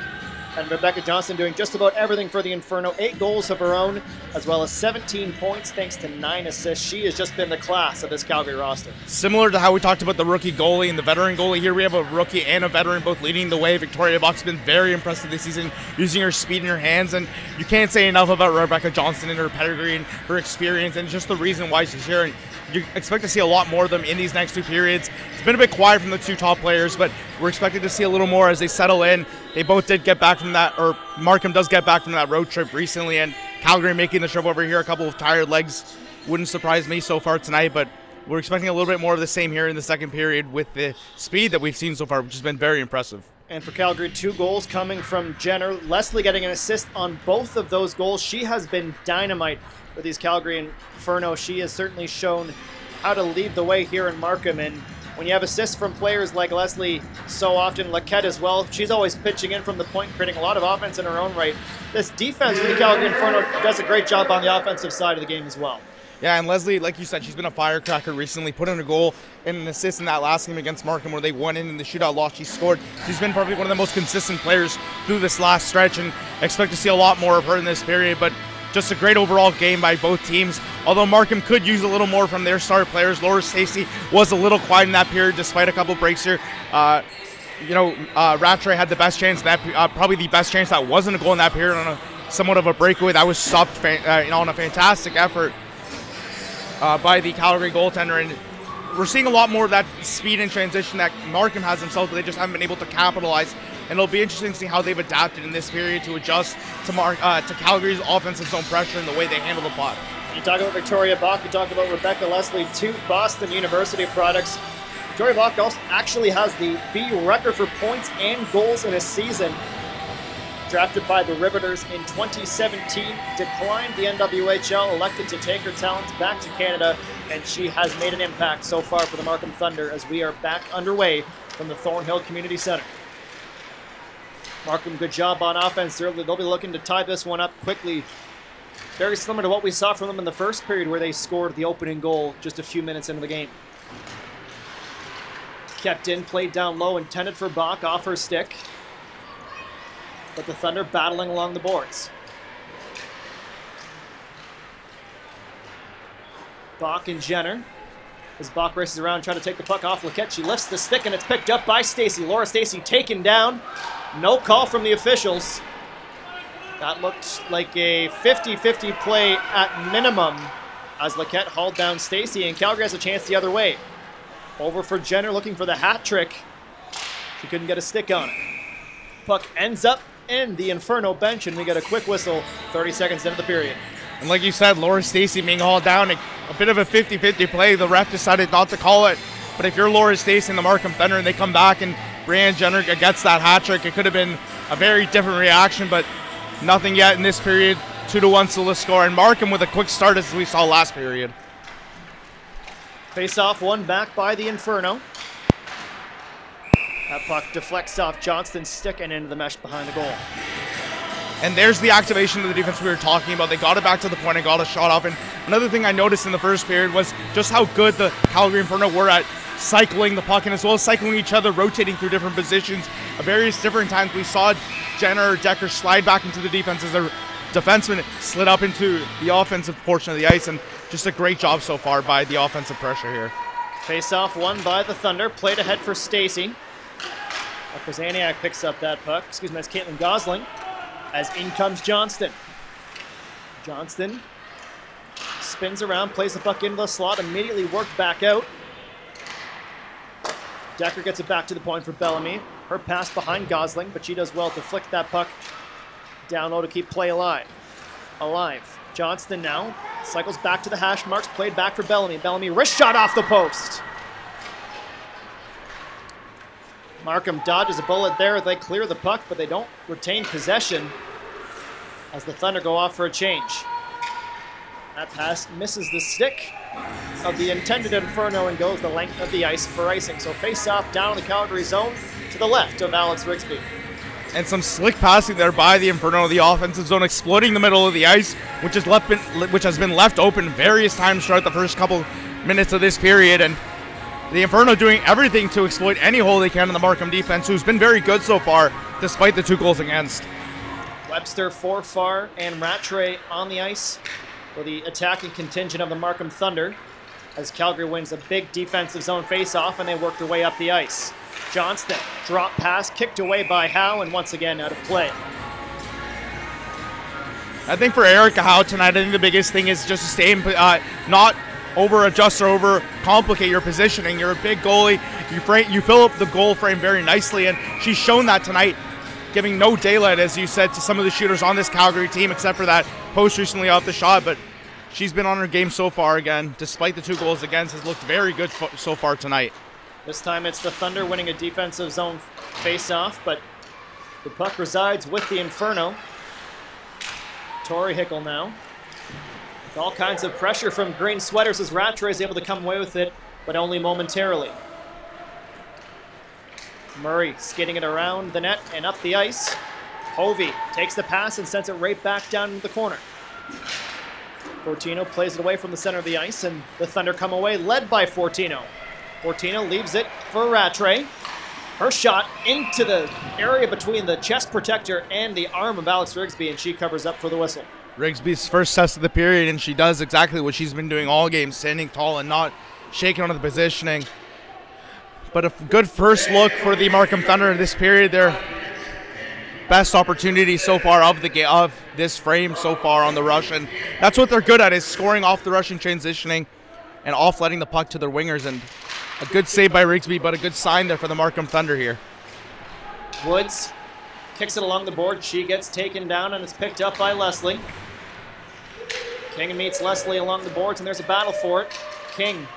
And Rebecca Johnston doing just about everything for the Inferno. 8 goals of her own, as well as 17 points thanks to 9 assists. She has just been the class of this Calgary roster. Similar to how we talked about the rookie goalie and the veteran goalie, here we have a rookie and a veteran both leading the way. Victoria Bach's been very impressive this season, using her speed in her hands, and you can't say enough about Rebecca Johnston and her pedigree and her experience and just the reason why she's here. And you expect to see a lot more of them in these next 2 periods. It's been a bit quiet from the 2 top players, but we're expecting to see a little more as they settle in. They both did get back from that, or Markham does get back from that road trip recently, and Calgary making the trip over here. A couple of tired legs wouldn't surprise me so far tonight, but we're expecting a little bit more of the same here in the second period with the speed that we've seen so far, which has been very impressive. And for Calgary, 2 goals coming from Jenner. Leslie getting an assist on both of those goals. She has been dynamite for these Calgary Inferno. She has certainly shown how to lead the way here in Markham. And when you have assists from players like Leslie, so often Laquette as well, she's always pitching in from the point, creating a lot of offense in her own right. This defense for the Calgary Inferno does a great job on the offensive side of the game as well. Yeah, and Leslie, like you said, she's been a firecracker recently, put in a goal and an assist in that last game against Markham where they won in the shootout loss. She scored. She's been probably one of the most consistent players through this last stretch, and expect to see a lot more of her in this period. But just a great overall game by both teams. Although Markham could use a little more from their star players. Laura Stacey was a little quiet in that period despite a couple breaks here. Rattray had the best chance, probably the best chance that wasn't a goal in that period on somewhat of a breakaway. That was stopped on a fantastic effort by the Calgary goaltender. And we're seeing a lot more of that speed and transition that Markham has themselves, but they just haven't been able to capitalize. And it'll be interesting to see how they've adapted in this period to adjust to Calgary's offensive zone pressure and the way they handle the puck. You talk about Victoria Bach, you talk about Rebecca Leslie, 2 Boston University products. Victoria Bach also actually has the B record for points and goals in a season. Drafted by the Riveters in 2017, declined the NWHL, elected to take her talents back to Canada, and she has made an impact so far for the Markham Thunder as we are back underway from the Thornhill Community Center. Markham, good job on offense. They'll be looking to tie this one up quickly. Very similar to what we saw from them in the first period where they scored the opening goal just a few minutes into the game. Kept in, played down low, intended for Bach off her stick. But the Thunder battling along the boards. Bach and Jenner. As Bach races around trying to take the puck off Laquette, she lifts the stick and it's picked up by Stacey. Laura Stacey taken down. No call from the officials. That looked like a 50-50 play at minimum as Laquette hauled down Stacey, and Calgary has a chance the other way. Over for Jenner looking for the hat trick. She couldn't get a stick on it. Puck ends up in the Inferno bench, and we get a quick whistle 30 seconds into the period. And like you said, Laura Stacey being hauled down, a bit of a 50-50 play. The ref decided not to call it. But if you're Laura Stacey and the Markham Thunder and they come back and Brianne Jenner gets that hat trick, it could have been a very different reaction, but nothing yet in this period. 2-1 still the score, and Markham with a quick start as we saw last period. Face-off won back by the Inferno. That puck deflects off Johnston's stick and into the mesh behind the goal. And there's the activation of the defense we were talking about. They got it back to the point and got a shot off. And another thing I noticed in the first period was just how good the Calgary Inferno were at cycling the puck and as well as cycling each other, rotating through different positions. At various different times we saw Jenner or Decker slide back into the defense as their defenseman slid up into the offensive portion of the ice, and just a great job so far by the offensive pressure here. Face-off won by the Thunder. Played ahead for Stacey. Kozaniak picks up that puck. Excuse me, that's Caitlin Gosling. As in comes Johnston. Johnston spins around, plays the puck into the slot, immediately worked back out. Decker gets it back to the point for Bellamy. Her pass behind Gosling, but she does well to flick that puck down low to keep play alive. Johnston now cycles back to the hash marks, played back for Bellamy. Bellamy wrist shot off the post. Markham dodges a bullet there. They clear the puck, but they don't retain possession as the Thunder go off for a change. That pass misses the stick of the intended Inferno and goes the length of the ice for icing. So face-off down in the Calgary zone to the left of Alex Rigsby. And some slick passing there by the Inferno, the offensive zone exploiting the middle of the ice, which has been left open various times throughout the first couple minutes of this period. And the Inferno doing everything to exploit any hole they can in the Markham defense, who's been very good so far, despite the 2 goals against. Webster, Forfar, and Rattray on the ice for the attacking contingent of the Markham Thunder as Calgary wins a big defensive zone face-off and they work their way up the ice. Johnston, drop pass, kicked away by Howe, and once again out of play. I think for Erica Howe tonight, I think the biggest thing is just to stay in, not over-adjust or over-complicate your positioning. You're a big goalie. You fill up the goal frame very nicely, and she's shown that tonight, giving no daylight, as you said, to some of the shooters on this Calgary team, except for that post recently off the shot. But she's been on her game so far again, despite the 2 goals against, has looked very good so far tonight. This time it's the Thunder winning a defensive zone face-off, but the puck resides with the Inferno. Tori Hickle now. With all kinds of pressure from green sweaters as Rattray is able to come away with it, but only momentarily. Murray skating it around the net and up the ice. Hovey takes the pass and sends it right back down into the corner. Fortino plays it away from the center of the ice, and the Thunder come away led by Fortino. Fortino leaves it for Rattray. Her shot into the area between the chest protector and the arm of Alex Rigsby, and she covers up for the whistle. Rigsby's first test of the period, and she does exactly what she's been doing all game, standing tall and not shaking onto the positioning. But a good first look for the Markham Thunder in this period. Their best opportunity so far of the game, of this frame so far on the rush, and that's what they're good at, is scoring off the rush and transitioning and off-letting the puck to their wingers. And a good save by Rigsby, but a good sign there for the Markham Thunder here. Woods kicks it along the board. She gets taken down and it's picked up by Leslie. King meets Leslie along the boards, and there's a battle for it. King,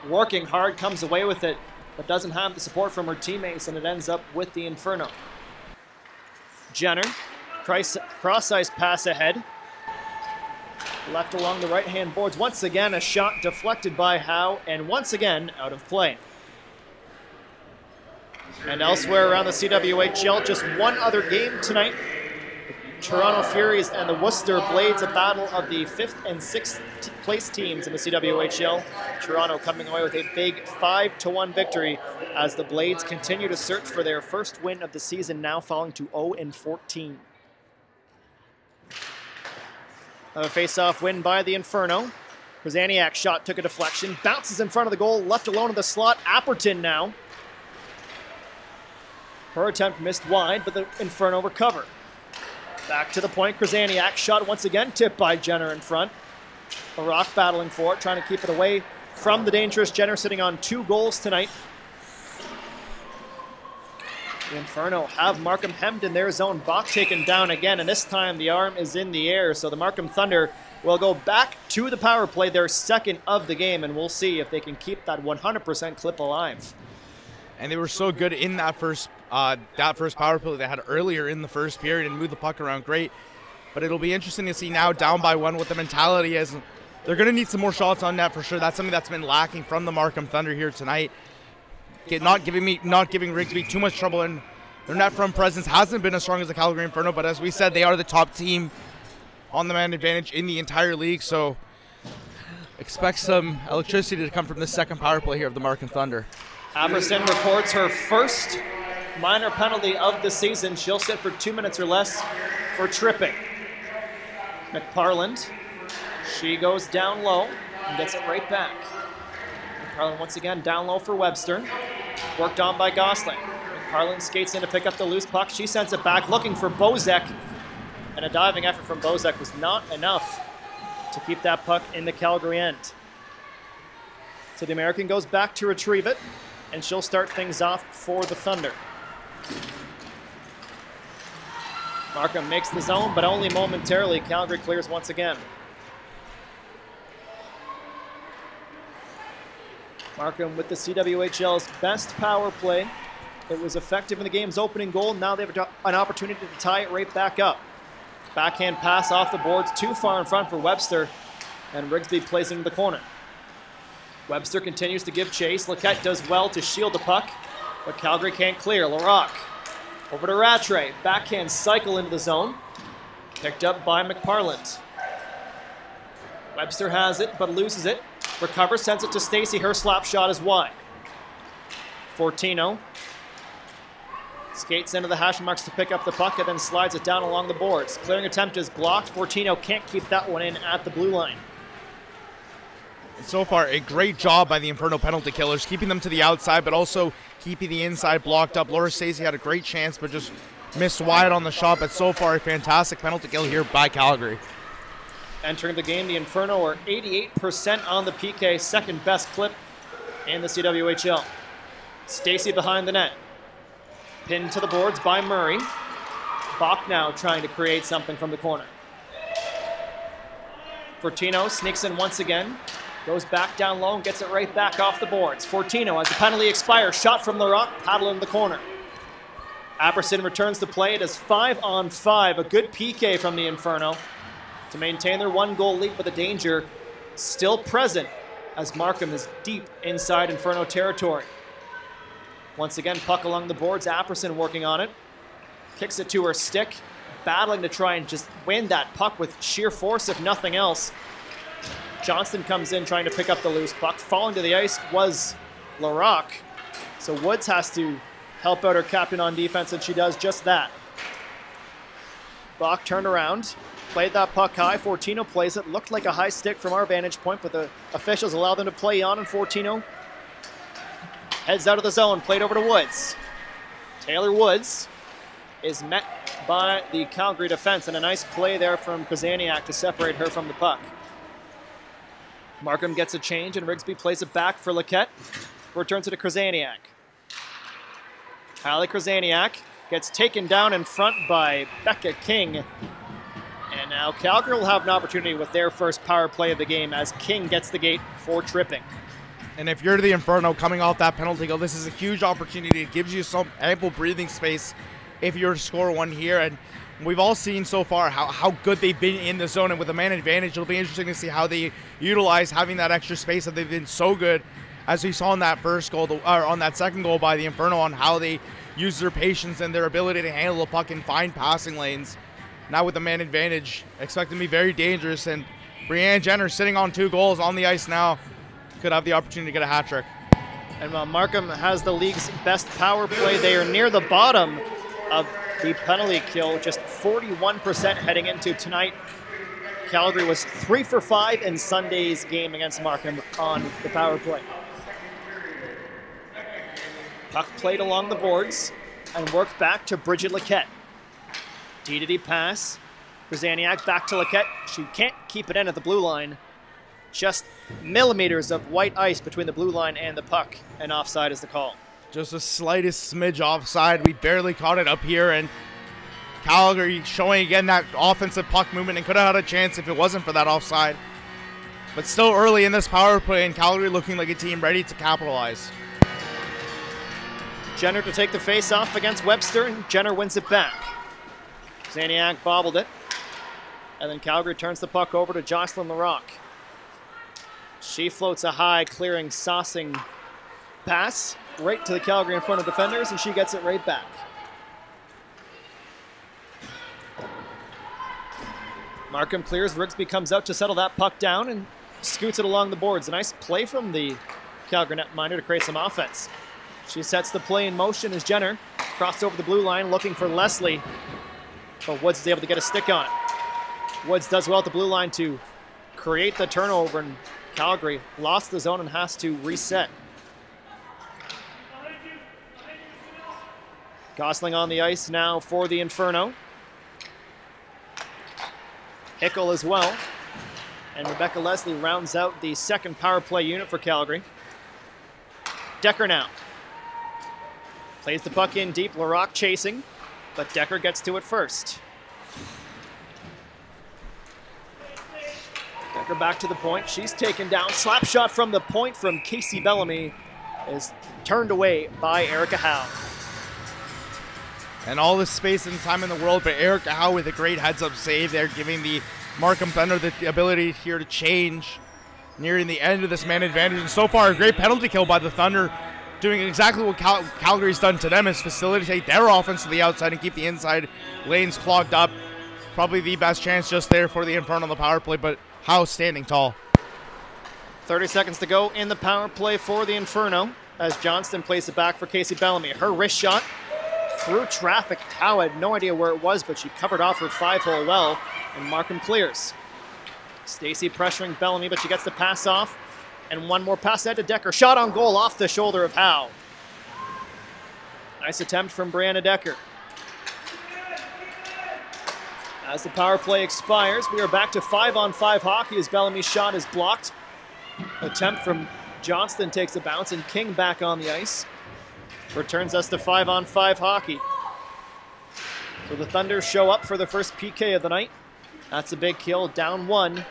working hard, comes away with it, but doesn't have the support from her teammates, and it ends up with the Inferno. Jenner, cross-ice pass ahead. Left along the right-hand boards. Once again, a shot deflected by Howe, and once again, out of play. And elsewhere around the CWHL, just one other game tonight. The Toronto Furies and the Worcester Blades, a battle of the 5th and 6th place teams in the CWHL. Toronto coming away with a big 5-1 victory as the Blades continue to search for their first win of the season, now falling to 0-14. A face-off win by the Inferno. Krasaniak's shot took a deflection, bounces in front of the goal, left alone in the slot. Apperton now. Her attempt missed wide, but the Inferno recover. Back to the point, Krasaniak shot once again, tipped by Jenner in front. Barak battling for it, trying to keep it away from the dangerous Jenner, sitting on 2 goals tonight. The Inferno have Markham hemmed in their zone. Bach taken down again, and this time the arm is in the air. So the Markham Thunder will go back to the power play, their second of the game, and we'll see if they can keep that 100% clip alive. And they were so good in that first power play they had earlier in the first period and moved the puck around great. But it'll be interesting to see now down by 1 what the mentality is. They're going to need some more shots on net for sure. That's something that's been lacking from the Markham Thunder here tonight. Not giving Rigsby too much trouble, and their net front presence hasn't been as strong as the Calgary Inferno, but as we said, they are the top team on the man advantage in the entire league, so expect some electricity to come from the second power play here of the Markham Thunder. Apperson reports her first minor penalty of the season. She'll sit for 2 minutes or less for tripping. McParland, she goes down low and gets it right back. McParland once again down low for Webster. Worked on by Gosling. McParland skates in to pick up the loose puck. She sends it back, looking for Bozek. And a diving effort from Bozek was not enough to keep that puck in the Calgary end. So the American goes back to retrieve it, and she'll start things off for the Thunder. Markham makes the zone, but only momentarily. Calgary clears once again. Markham with the CWHL's best power play. It was effective in the game's opening goal. Now they have an opportunity to tie it right back up. Backhand pass off the boards, too far in front for Webster, and Rigsby placing the corner. Webster continues to give chase. Laquette does well to shield the puck, but Calgary can't clear. Larocque over to Rattray. Backhand cycle into the zone. Picked up by McParland. Webster has it, but loses it. Recovers, sends it to Stacy. Her slap shot is wide. Fortino Skates into the hash marks to pick up the puck and then slides it down along the boards. Clearing attempt is blocked. Fortino can't keep that one in at the blue line. And so far, a great job by the Inferno penalty killers, keeping them to the outside, but also keeping the inside blocked up. Laura Stacey had a great chance, but just missed wide on the shot. But so far, a fantastic penalty kill here by Calgary. Entering the game, the Inferno are 88% on the PK, second best clip in the CWHL. Stacey behind the net. Pinned to the boards by Murray. Bach now trying to create something from the corner. Fortino sneaks in once again. Goes back down low and gets it right back off the boards. Fortino, as the penalty expires, shot from Larocque, paddle in the corner. Apperson returns to play. It is 5-on-5. A good PK from the Inferno to maintain their 1-goal lead, but the danger still present as Markham is deep inside Inferno territory. Once again, puck along the boards. Apperson working on it. Kicks it to her stick, battling to try and just win that puck with sheer force, if nothing else. Johnston comes in trying to pick up the loose puck. Falling to the ice was Larocque. So Woods has to help out her captain on defense, and she does just that. Bach turned around, played that puck high. Fortino plays it. Looked like a high stick from our vantage point, but the officials allow them to play on, and Fortino heads out of the zone, played over to Woods. Taylor Woods is met by the Calgary defense, and a nice play there from Krasaniak to separate her from the puck. Markham gets a change, and Rigsby plays it back for Lequette. Returns it to Krasaniak. Hallie Krasaniak gets taken down in front by Becca King. And now Calgary will have an opportunity with their first power play of the game as King gets the gate for tripping. And if you're the Inferno coming off that penalty goal, this is a huge opportunity. It gives you some ample breathing space if you're to score one here. And we've all seen so far how good they've been in the zone, and with a man advantage, it'll be interesting to see how they utilize having that extra space that they've been so good, as we saw in that first goal, or on that second goal by the Inferno, on how they use their patience and their ability to handle the puck and find passing lanes. Now with the man advantage, expecting to be very dangerous, and Brianne Jenner sitting on 2 goals on the ice now, could have the opportunity to get a hat trick. And while Markham has the league's best power play, they are near the bottom of the penalty kill, just 41% heading into tonight. Calgary was 3 for 5 in Sunday's game against Markham on the power play. Puck played along the boards and worked back to Bridget Lequette. D-to-D pass. Krasaniak back to Lequette. She can't keep it in at the blue line. Just millimeters of white ice between the blue line and the puck, and offside is the call. Just the slightest smidge offside. We barely caught it up here, and Calgary showing again that offensive puck movement, and could have had a chance if it wasn't for that offside. But still early in this power play, and Calgary looking like a team ready to capitalize. Jenner to take the face off against Webster, and Jenner wins it back. Krasaniak bobbled it, and then Calgary turns the puck over to Jocelyn Larocque. She floats a high, clearing, saucing pass right to the Calgary Inferno defenders, and she gets it right back. Markham clears. Rigsby comes out to settle that puck down and scoots it along the boards. A nice play from the Calgary netminder to create some offense. She sets the play in motion as Jenner crossed over the blue line looking for Leslie, but Woods is able to get a stick on it. Woods does well at the blue line to create the turnover, and Calgary lost the zone and has to reset. Gosling on the ice now for the Inferno. Hickel as well. And Rebecca Leslie rounds out the second power play unit for Calgary. Decker now. Plays the puck in deep. Larocque chasing, but Decker gets to it first. Decker back to the point. She's taken down. Slap shot from the point from Casey Bellamy is turned away by Erica Howe. And all the space and time in the world, but Erica Howe with a great heads-up save there, giving the Markham Thunder the ability here to change nearing the end of this man advantage. And so far, a great penalty kill by the Thunder, doing exactly what Calgary's done to them, is facilitate their offense to the outside and keep the inside lanes clogged up. Probably the best chance just there for the Inferno on the power play, but Howe standing tall. 30 seconds to go in the power play for the Inferno as Johnston plays it back for Casey Bellamy. Her wrist shot through traffic. Howe had no idea where it was, but she covered off her 5-hole well, and Markham clears. Stacey pressuring Bellamy, but she gets the pass off. And one more pass ahead to Decker. Shot on goal off the shoulder of Howe. Nice attempt from Brianna Decker. As the power play expires, we are back to 5-on-5 hockey as Bellamy's shot is blocked. Attempt from Johnston takes a bounce, and King back on the ice. Returns us to 5-on-5 hockey. So the Thunder show up for the first PK of the night. That's a big kill, down 1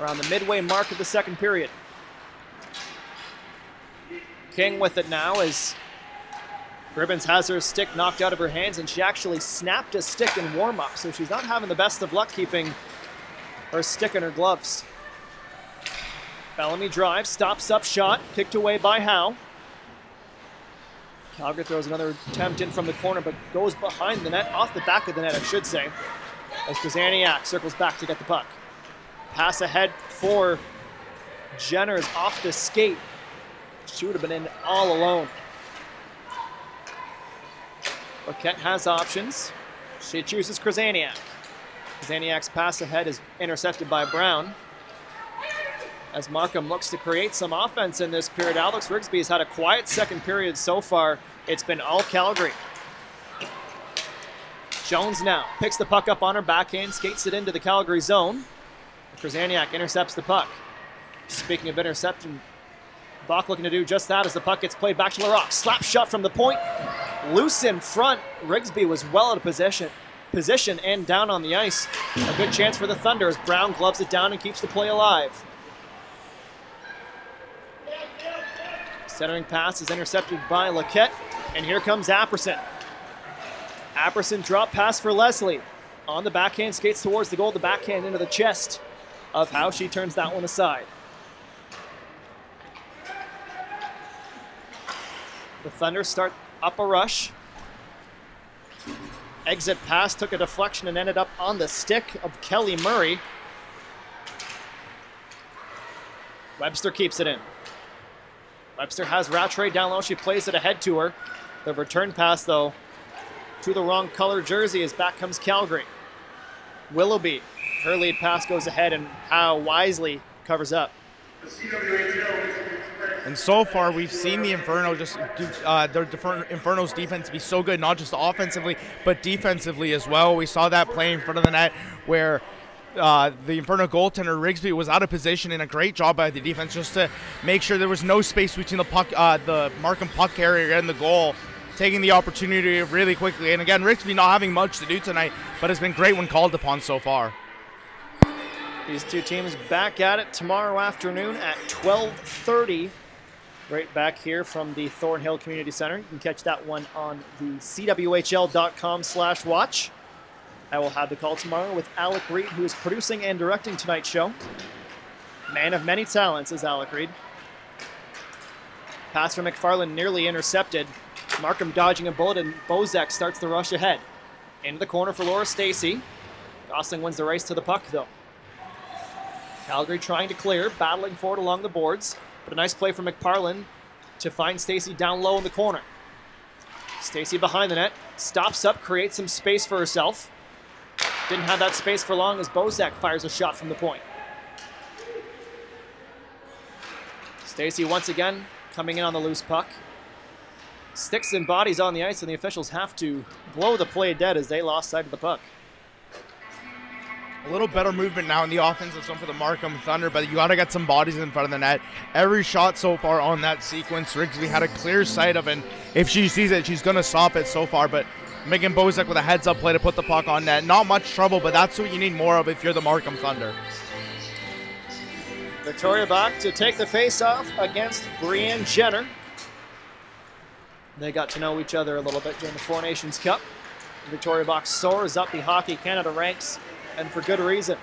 around the midway mark of the second period. King with it now as Ribbons has her stick knocked out of her hands, and she actually snapped a stick in warm-up, so she's not having the best of luck keeping her stick in her gloves. Bellamy drives, stops up shot, kicked away by Howe. Calgary throws another attempt in from the corner, but goes behind the net, off the back of the net, I should say, as Krasniak circles back to get the puck. Pass ahead for Jenner's off the skate. She would have been in all alone. Paquette has options. She chooses Krasniak. Krasniak's pass ahead is intercepted by Brown. As Markham looks to create some offense in this period, Alex Rigsby has had a quiet second period so far. It's been all Calgary. Jones now picks the puck up on her backhand, skates it into the Calgary zone. Krasniak intercepts the puck. Speaking of interception, Bach looking to do just that as the puck gets played back to Larocque. Slap shot from the point. Loose in front. Rigsby was well out of position and down on the ice. A good chance for the Thunder as Brown gloves it down and keeps the play alive. Centering pass is intercepted by Laquette, and here comes Apperson. Apperson drop pass for Leslie. On the backhand, skates towards the goal, the backhand into the chest of Howe. She turns that one aside. The Thunder start up a rush. Exit pass took a deflection and ended up on the stick of Kelly Murray. Webster keeps it in. Webster has Rattray down low. She plays it ahead to her. The return pass, though, to the wrong color jersey as back comes Calgary. Willoughby, her lead pass goes ahead, and Howe wisely covers up. And so far, we've seen the Inferno just do Inferno's defense be so good, not just offensively, but defensively as well. We saw that play in front of the net where the Inferno goaltender Rigsby was out of position, and a great job by the defense just to make sure there was no space between the puck, the Markham puck carrier and the goal, taking the opportunity really quickly. And again, Rigsby not having much to do tonight, but has been great when called upon so far. These two teams back at it tomorrow afternoon at 12:30. Right back here from the Thornhill Community Center. You can catch that one on the CWHL.com/watch. I will have the call tomorrow with Alec Reed, who is producing and directing tonight's show. Man of many talents is Alec Reed. Pass from McFarland nearly intercepted. Markham dodging a bullet, and Bozek starts the rush ahead. Into the corner for Laura Stacey. Gosling wins the race to the puck, though. Calgary trying to clear, battling forward along the boards. But a nice play from McFarland to find Stacey down low in the corner. Stacey behind the net, stops up, creates some space for herself. Didn't have that space for long as Bozek fires a shot from the point. Stacey once again coming in on the loose puck. Sticks and bodies on the ice, and the officials have to blow the play dead as they lost sight of the puck. A little better movement now in the offensive zone for the Markham Thunder, but you got to get some bodies in front of the net. Every shot so far on that sequence, Rigsby had a clear sight of, and if she sees it, she's going to stop it so far. But Megan Bozek with a heads-up play to put the puck on net. Not much trouble, but that's what you need more of if you're the Markham Thunder. Victoria Bach to take the face-off against Brianne Jenner. They got to know each other a little bit during the Four Nations Cup. Victoria Bach soars up the Hockey Canada ranks, and for good reason.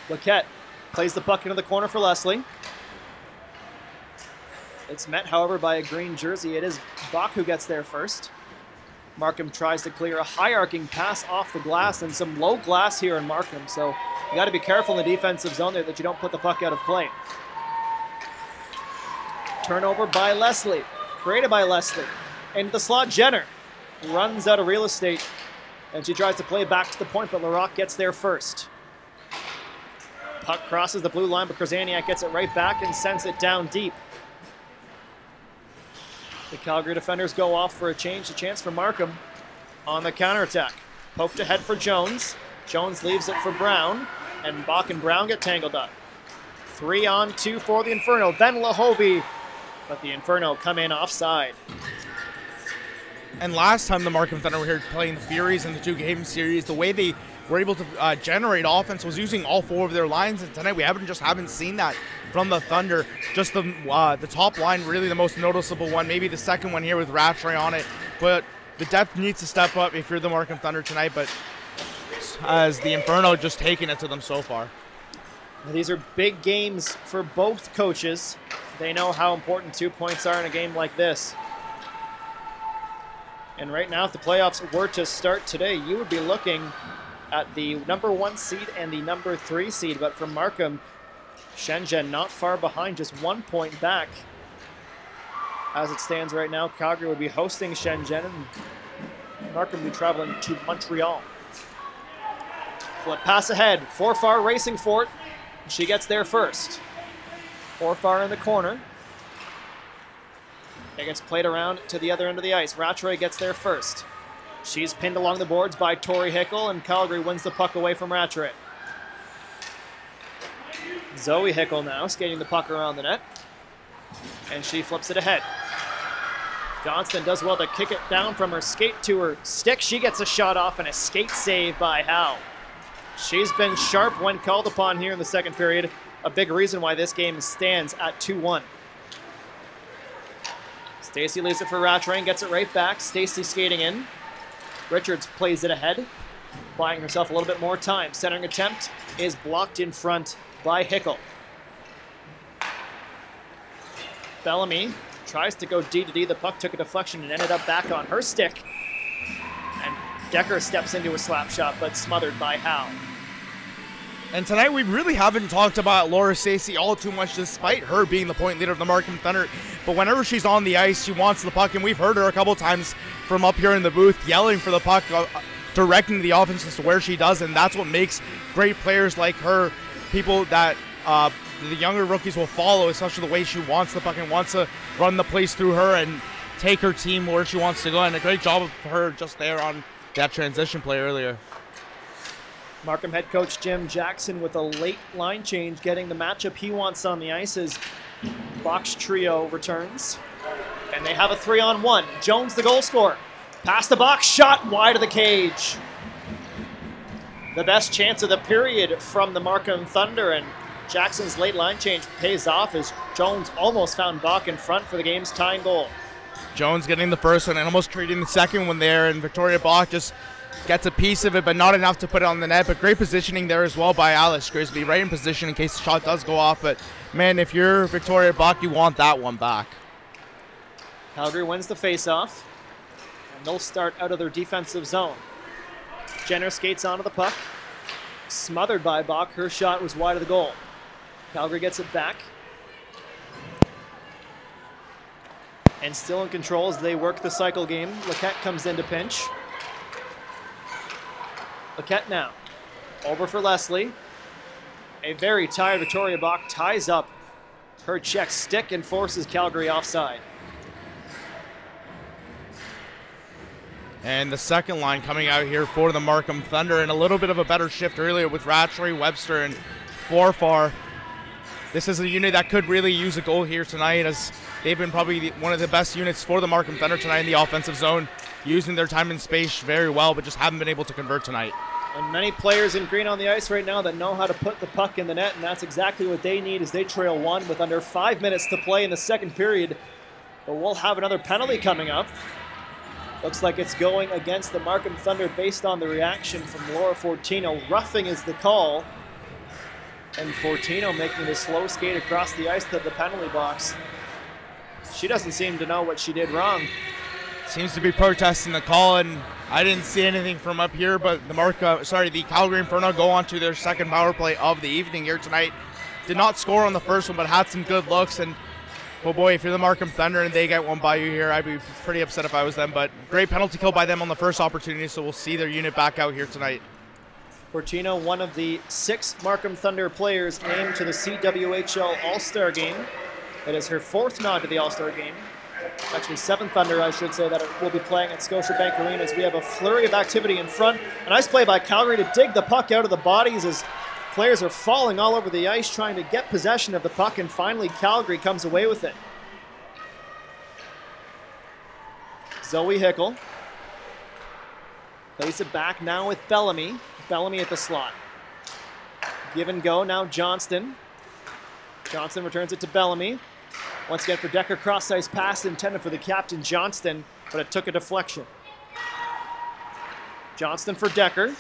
Laquette plays the puck into the corner for Leslie. It's met, however, by a green jersey. It is Bach who gets there first. Markham tries to clear a high-arcing pass off the glass, and some low glass here in Markham, so you got to be careful in the defensive zone there that you don't put the puck out of play. Turnover by Leslie. Created by Leslie. Into the slot, Jenner runs out of real estate. And she tries to play back to the point, but Larocque gets there first. Puck crosses the blue line, but Krasaniak gets it right back and sends it down deep. The Calgary defenders go off for a change, a chance for Markham on the counterattack. Poked ahead for Jones. Jones leaves it for Brown, and Bach and Brown get tangled up. 3-on-2 for the Inferno, then Lahovey, but the Inferno come in offside. And last time the Markham Thunder were here playing the Furies in the 2-game series, the way they were able to generate offense was using all 4 of their lines. And tonight we haven't seen that from the Thunder. Just the top line, really the most noticeable one. Maybe the second one here with Rattray on it. But the depth needs to step up if you're the Markham Thunder tonight. But as the Inferno just taking it to them so far. These are big games for both coaches. They know how important 2 points are in a game like this. And right now, if the playoffs were to start today, you would be looking at the number 1 seed and the number 3 seed. But for Markham, Shenzhen not far behind, just 1 point back. As it stands right now, Calgary would be hosting Shenzhen, and Markham would be traveling to Montreal. Flip pass ahead, Forfar racing for it. She gets there first. Forfar in the corner. It gets played around to the other end of the ice. Rattray gets there first. She's pinned along the boards by Tori Hickel, and Calgary wins the puck away from Rattray. Zoe Hickel now skating the puck around the net, and she flips it ahead. Johnston does well to kick it down from her skate to her stick. She gets a shot off and a skate save by Howe. She's been sharp when called upon here in the second period. A big reason why this game stands at 2-1. Stacey leaves it for Rattray and gets it right back. Stacey skating in. Richards plays it ahead, buying herself a little bit more time. Centering attempt is blocked in front by Hickel. Bellamy tries to go D to D. The puck took a deflection and ended up back on her stick. And Decker steps into a slap shot, but smothered by Howe. And tonight we really haven't talked about Laura Stacey all too much, despite her being the point leader of the Markham Thunder. But whenever she's on the ice, she wants the puck, and we've heard her a couple times from up here in the booth yelling for the puck, directing the offense as to where she does, and that's what makes great players like her people that the younger rookies will follow, especially the way she wants the puck and wants to run the place through her and take her team where she wants to go. And a great job of her just there on that transition play earlier. Markham head coach Jim Jackson with a late line change, getting the matchup he wants on the ice as Bach's trio returns. And they have a 3-on-1. Jones, the goal scorer. Past the box, shot wide of the cage. The best chance of the period from the Markham Thunder, and Jackson's late line change pays off as Jones almost found Bach in front for the game's tying goal. Jones getting the first one and almost creating the second one there, and Victoria Bach just gets a piece of it, but not enough to put it on the net. But great positioning there as well by Alice Grisby, right in position in case the shot does go off. But man, if you're Victoria Bach, you want that one back. Calgary wins the faceoff, and they'll start out of their defensive zone. Jenner skates onto the puck, smothered by Bach. Her shot was wide of the goal. Calgary gets it back, and still in control as they work the cycle game. Lequette comes in to pinch. Lequette now, over for Leslie. A very tired Victoria Bach ties up her check stick and forces Calgary offside. And the second line coming out here for the Markham Thunder, and a little bit of a better shift earlier with Rattray, Webster, and Forfar. This is a unit that could really use a goal here tonight, as they've been probably one of the best units for the Markham Thunder tonight in the offensive zone, using their time and space very well, but just haven't been able to convert tonight. And many players in green on the ice right now that know how to put the puck in the net, and that's exactly what they need as they trail one with under 5 minutes to play in the second period. But we'll have another penalty coming up. Looks like it's going against the Markham Thunder based on the reaction from Laura Fortino. Roughing is the call. And Fortino making the slow skate across the ice to the penalty box. She doesn't seem to know what she did wrong. Seems to be protesting the call, and I didn't see anything from up here, but the Calgary Inferno go on to their second power play of the evening here tonight. Did not score on the first one, but had some good looks, and Well, boy, if you're the Markham Thunder and they get one by you here, I'd be pretty upset if I was them. But great penalty kill by them on the first opportunity, so we'll see their unit back out here tonight. Fortino, one of the 6 Markham Thunder players named to the CWHL All-Star game. It is her 4th nod to the All-Star game. Actually, 7th Thunder, I should say, that it will be playing at Scotiabank Arena as we have a flurry of activity in front. A nice play by Calgary to dig the puck out of the bodies as players are falling all over the ice trying to get possession of the puck, and finally Calgary comes away with it. Zoe Hickel plays it back now with Bellamy. Bellamy at the slot. Give and go now Johnston. Johnston returns it to Bellamy. Once again for Decker, cross-ice pass intended for the captain Johnston, but it took a deflection. Johnston for Decker.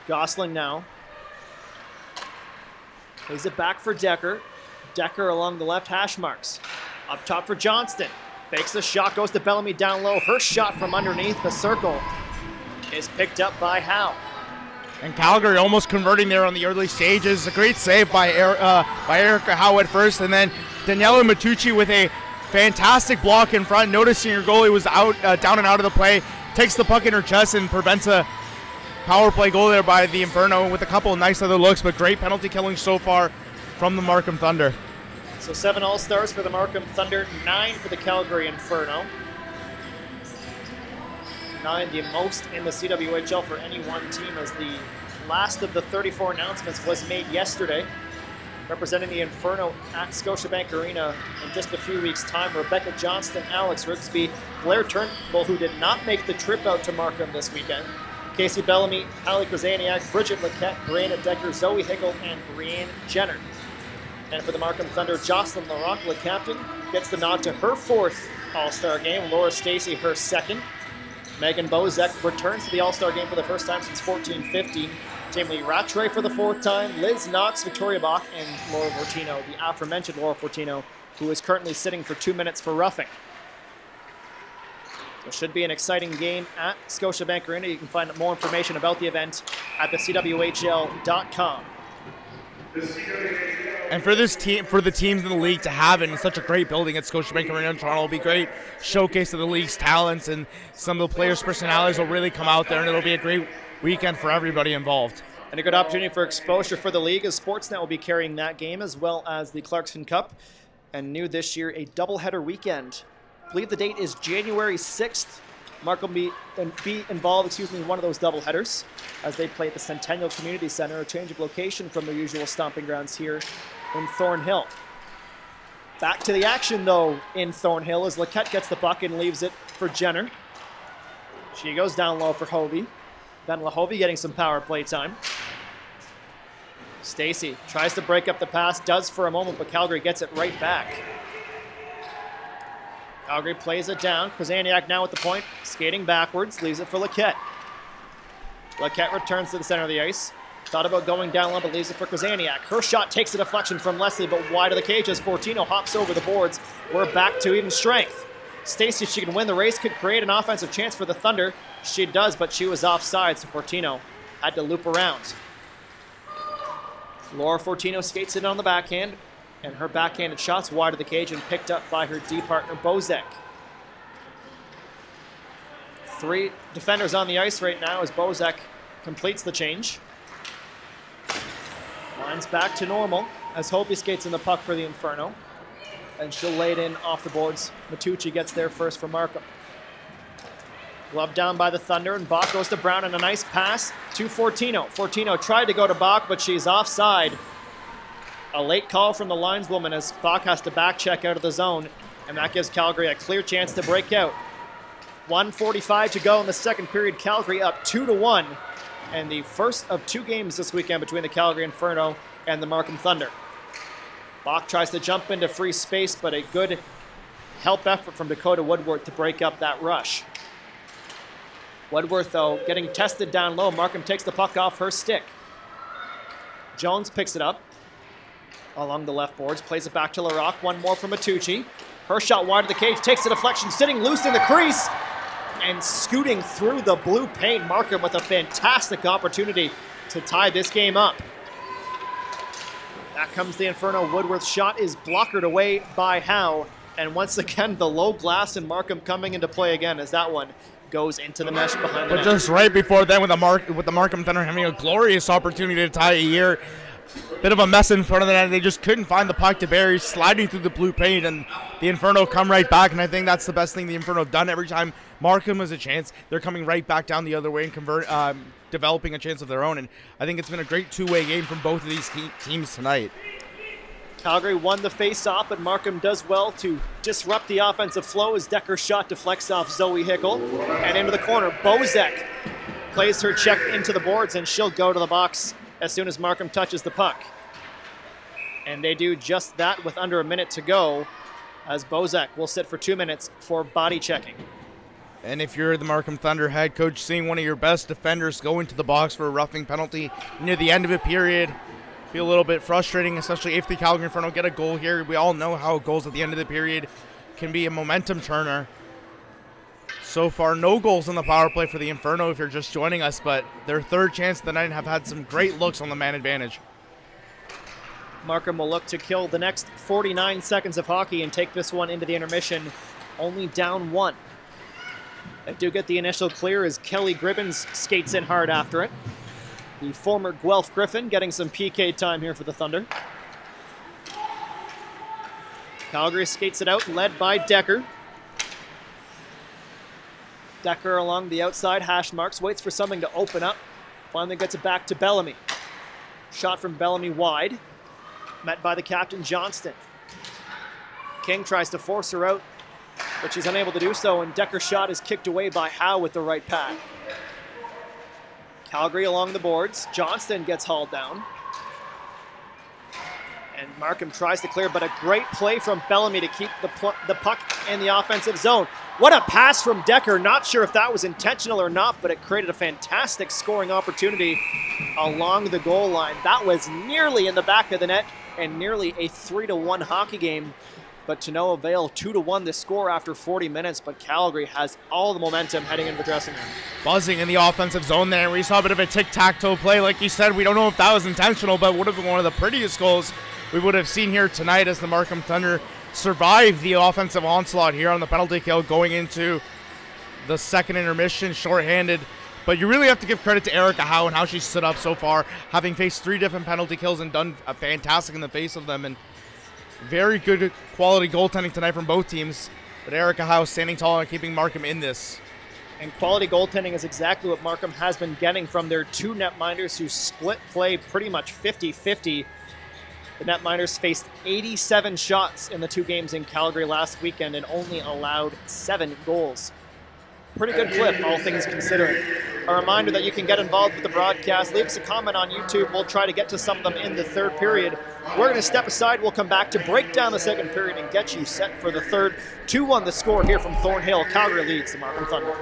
Gosling now. Plays it back for Decker. Decker along the left hash marks. Up top for Johnston. Fakes the shot, goes to Bellamy down low. Her shot from underneath the circle is picked up by Howe. And Calgary almost converting there on the early stages. A great save by Erica Howe at first, and then Daniela Matucci with a fantastic block in front, noticing her goalie was out, down and out of the play, takes the puck in her chest and prevents a power play goal there by the Inferno with a couple of nice other looks, but great penalty killing so far from the Markham Thunder. So 7 All-Stars for the Markham Thunder, 9 for the Calgary Inferno. 9, the most in the CWHL for any one team, as the last of the 34 announcements was made yesterday. Representing the Inferno at Scotiabank Arena in just a few weeks' time, Rebecca Johnston, Alex Rigsby, Blair Turnbull, who did not make the trip out to Markham this weekend, Casey Bellamy, Hallie Krasaniak, Bridget Lequette, Brianna Decker, Zoe Hickel, and Brianne Jenner. And for the Markham Thunder, Jocelyn Larocque, the captain, gets the nod to her 4th All-Star game. Laura Stacey, her 2nd. Megan Bozek returns to the All-Star game for the first time since 14-15. Jamie Rattray for the 4th time. Liz Knox, Victoria Bach, and Laura Fortino, the aforementioned Laura Fortino, who is currently sitting for 2 minutes for roughing. So it should be an exciting game at Scotiabank Arena. You can find more information about the event at thecwhl.com. And for this team, for the teams in the league to have it in such a great building at Scotiabank Arena in Toronto will be great showcase of the league's talents, and some of the players' personalities will really come out there, and it'll be a great weekend for everybody involved. And a good opportunity for exposure for the league, as Sportsnet will be carrying that game as well as the Clarkson Cup. And new this year, a doubleheader weekend. I believe the date is January 6th. Markham will be involved, in one of those doubleheaders as they play at the Centennial Community Center, a change of location from their usual stomping grounds here in Thornhill. Back to the action, though, in Thornhill as Lequette gets the puck and leaves it for Jenner. She goes down low for Hovey. Then Lahovey getting some power play time. Stacey tries to break up the pass, does for a moment, but Calgary gets it right back. Calgary plays it down. Krasaniak now at the point, skating backwards, leaves it for Lequette. Lequette returns to the center of the ice. Thought about going down low, but leaves it for Krasaniak. Her shot takes a deflection from Leslie, but wide of the cage as Fortino hops over the boards. We're back to even strength. Stacey, she can win the race, could create an offensive chance for the Thunder. She does, but she was offside, so Fortino had to loop around. Laura Fortino skates in on the backhand, and her backhanded shot's wide of the cage and picked up by her D partner, Bozek. 3 defenders on the ice right now as Bozek completes the change. Lines back to normal as Hopi skates in the puck for the Inferno. And she'll lay it in off the boards. Matucci gets there first for Markham. Glove down by the Thunder, and Bach goes to Brown, and a nice pass to Fortino. Fortino tried to go to Bach, but she's offside. A late call from the lineswoman as Bach has to back check out of the zone, and that gives Calgary a clear chance to break out. 1:45 to go in the second period. Calgary up 2-1, and the first of 2 games this weekend between the Calgary Inferno and the Markham Thunder. Bach tries to jump into free space, but a good help effort from Dakota Woodworth to break up that rush. Woodworth, though, getting tested down low. Markham takes the puck off her stick. Jones picks it up along the left boards, plays it back to Larocque. One more from Matucci. Her shot wide of the cage, takes the deflection, sitting loose in the crease, and scooting through the blue paint. Markham with a fantastic opportunity to tie this game up. Back comes the Inferno. Woodworth's shot is blockered away by Howe. And once again, the low glass and Markham coming into play again as that one goes into the mesh behind the But net. just right before then, with the Markham Thunder having a glorious opportunity to tie it here, bit of a mess in front of the net. They just couldn't find the puck to bury, sliding through the blue paint, and the Inferno come right back. And I think that's the best thing the Inferno have done every time Markham has a chance. They're coming right back down the other way and developing a chance of their own. And I think it's been a great two-way game from both of these teams tonight. Calgary won the face-off, but Markham does well to disrupt the offensive flow as Decker's shot deflects off Zoe Hickel. And into the corner, Bozek plays her check into the boards, and she'll go to the box as soon as Markham touches the puck. And they do just that with under a minute to go, as Bozek will sit for 2 minutes for body checking. And if you're the Markham Thunder head coach, seeing one of your best defenders go into the box for a roughing penalty near the end of a period, be a little bit frustrating, especially if the Calgary Inferno get a goal here. We all know how goals at the end of the period can be a momentum turner. So far, no goals on the power play for the Inferno if you're just joining us, but their third chance of the night have had some great looks on the man advantage. Markham will look to kill the next 49 seconds of hockey and take this one into the intermission, only down 1. They do get the initial clear as Kelly Gribbins skates in hard after it. The former Guelph Griffin getting some PK time here for the Thunder. Calgary skates it out, led by Decker. Decker along the outside hash marks, waits for something to open up. Finally gets it back to Bellamy. Shot from Bellamy wide. Met by the captain, Johnston. King tries to force her out, but she's unable to do so, and Decker's shot is kicked away by Howe with the right pad. Calgary along the boards. Johnston gets hauled down. And Markham tries to clear, but a great play from Bellamy to keep the puck in the offensive zone. What a pass from Decker. Not sure if that was intentional or not, but it created a fantastic scoring opportunity along the goal line. That was nearly in the back of the net and nearly a 3-1 hockey game. But to no avail, 2-1 the score after 40 minutes, but Calgary has all the momentum heading into the dressing room. Buzzing in the offensive zone there. We saw a bit of a tic-tac-toe play. Like you said, we don't know if that was intentional, but would have been one of the prettiest goals we would have seen here tonight as the Markham Thunder survive the offensive onslaught here on the penalty kill going into the second intermission, shorthanded. But you really have to give credit to Erica Howe and how she stood up so far, having faced 3 different penalty kills and done fantastic in the face of them. And very good quality goaltending tonight from both teams, but Erica Howe standing tall and keeping Markham in this. And quality goaltending is exactly what Markham has been getting from their 2 netminders who split play pretty much 50-50. The netminders faced 87 shots in the 2 games in Calgary last weekend and only allowed 7 goals. Pretty good clip, all things considering. A reminder that you can get involved with the broadcast. Leave us a comment on YouTube. We'll try to get to some of them in the third period. We're going to step aside. We'll come back to break down the second period and get you set for the third. 2-1 the score here from Thornhill. Calgary leads the Markham Thunder.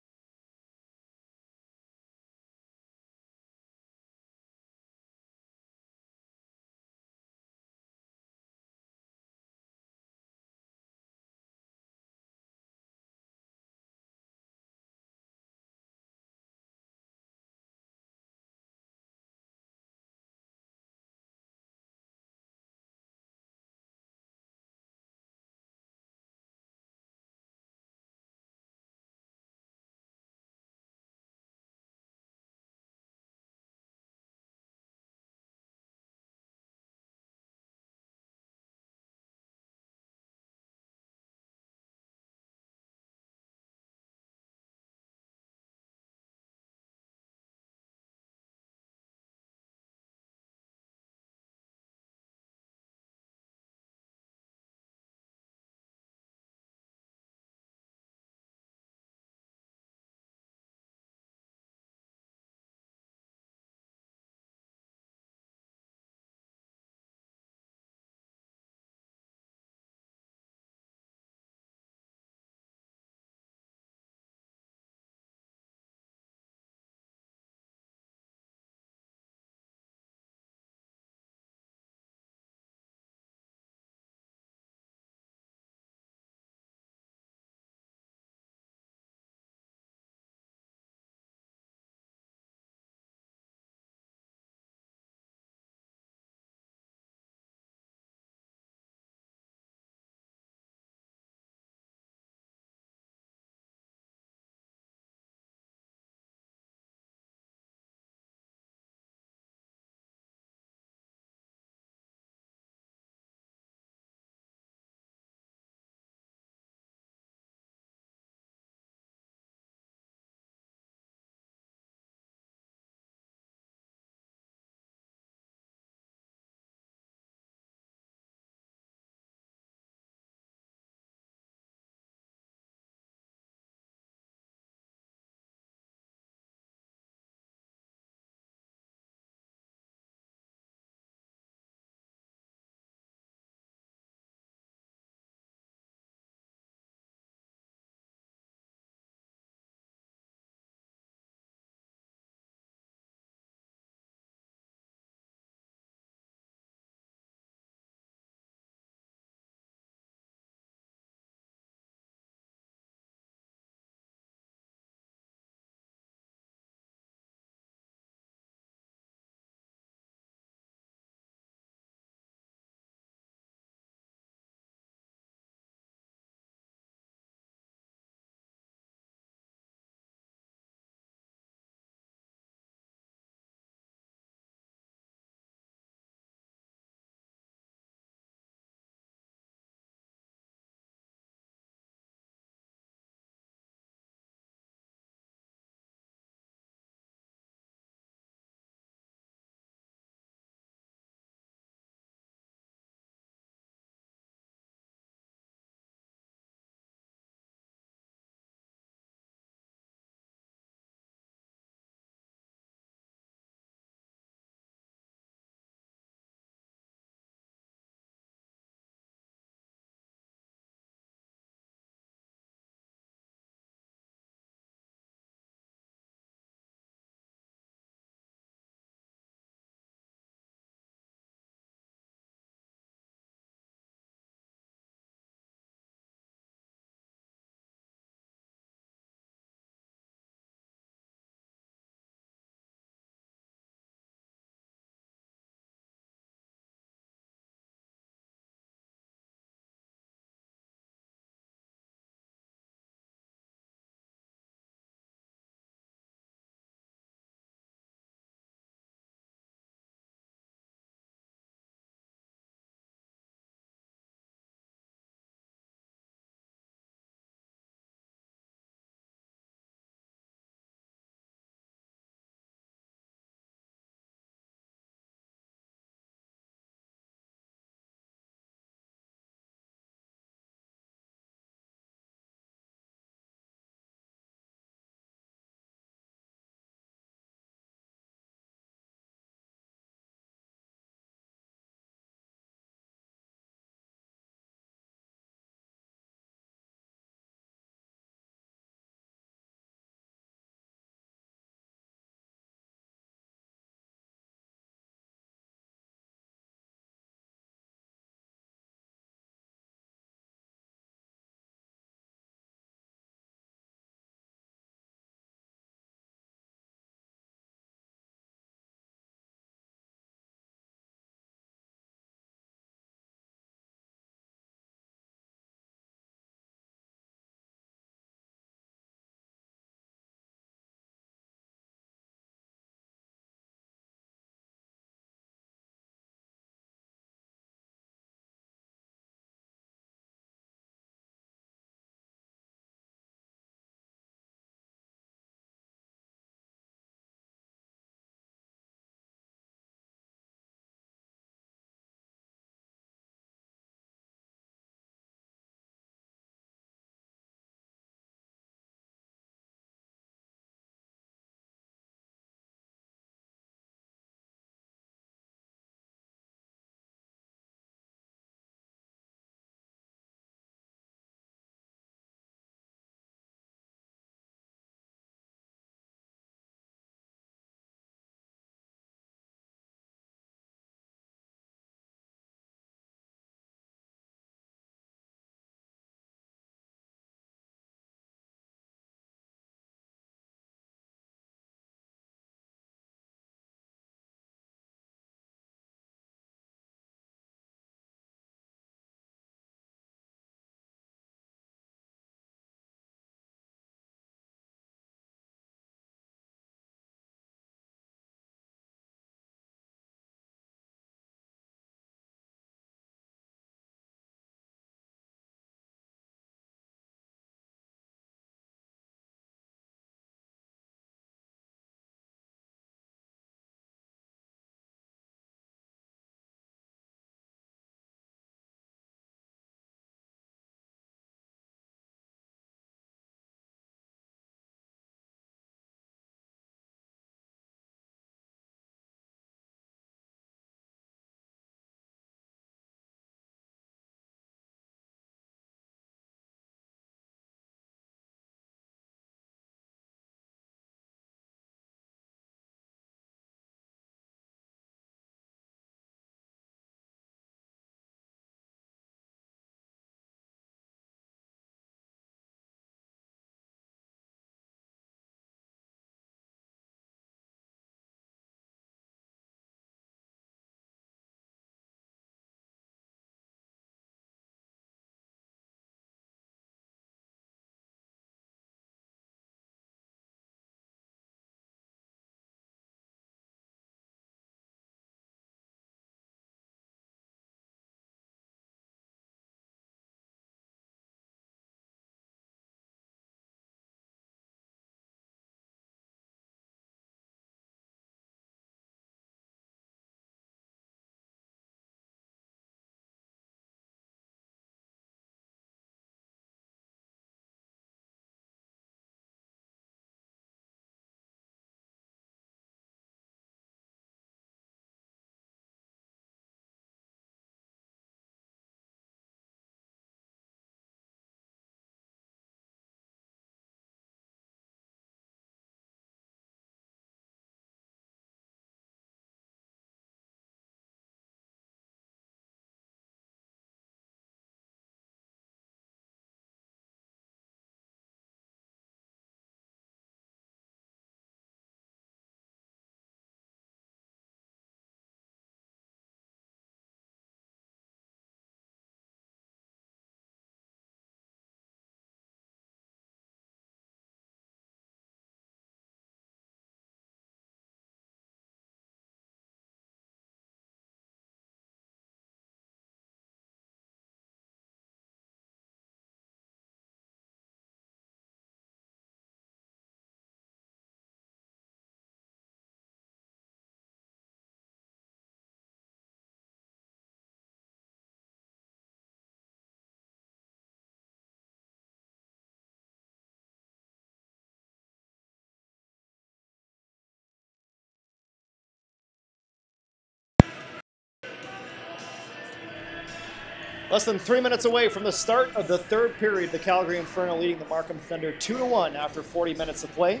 Less than 3 minutes away from the start of the third period, the Calgary Inferno leading the Markham Thunder 2-1 after 40 minutes of play.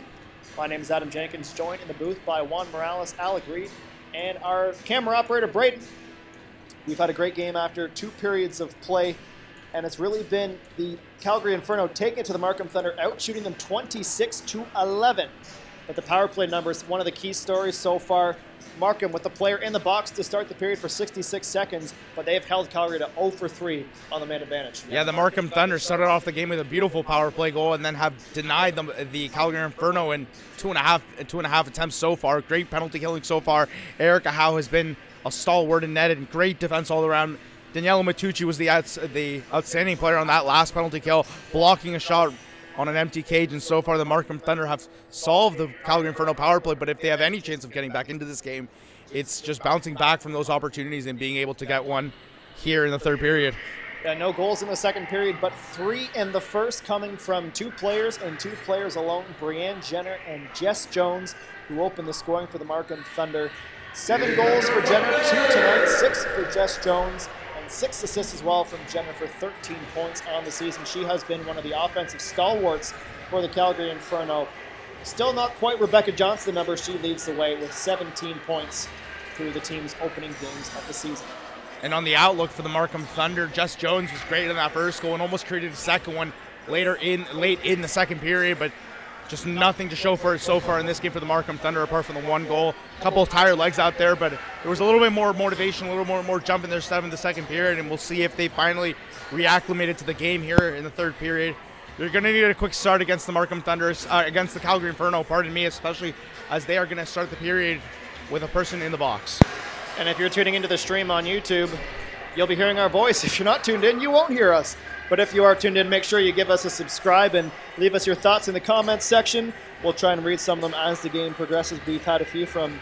My name is Adam Jenkins, joined in the booth by Juan Morales, Alec Reed, and our camera operator, Braden. We've had a great game after 2 periods of play, and it's really been the Calgary Inferno taking it to the Markham Thunder, out shooting them 26-11. But the power play numbers, one of the key stories so far. Markham with the player in the box to start the period for 66 seconds, but they have held Calgary to 0 for 3 on the man advantage. Yeah, the Markham Thunder started off the game with a beautiful power play goal and then have denied them the Calgary Inferno in two and a half attempts so far. Great penalty killing so far. Erica Howe has been a stalwart in net and great defense all around. Daniela Matucci was the outstanding player on that last penalty kill, blocking a shot on an empty cage, and so far the Markham Thunder have solved the Calgary Inferno power play, but if they have any chance of getting back into this game, it's just bouncing back from those opportunities and being able to get one here in the third period. Yeah, no goals in the second period, but 3 in the first, coming from 2 players and 2 players alone, Brianne Jenner and Jess Jones, who opened the scoring for the Markham Thunder. 7 goals for Jenner, 2 tonight, 6 for Jess Jones, 6 assists as well from Jenner for 13 points on the season. She has been one of the offensive stalwarts for the Calgary Inferno. Still not quite Rebecca Johnson number. She leads the way with 17 points through the team's opening games of the season. And on the outlook for the Markham Thunder, Jess Jones was great in that first goal and almost created a second one late in the second period, but just nothing to show for it so far in this game for the Markham Thunder apart from the 1 goal. A couple of tired legs out there, but there was a little bit more motivation, a little more jump in their step in the second period, and we'll see if they finally reacclimated to the game here in the third period. They're going to need a quick start against the Markham Thunders, against the Calgary Inferno, pardon me, especially as they are going to start the period with a person in the box. And if you're tuning into the stream on YouTube, you'll be hearing our voice. If you're not tuned in, you won't hear us. But if you are tuned in, make sure you give us a subscribe and leave us your thoughts in the comments section. We'll try and read some of them as the game progresses. We've had a few from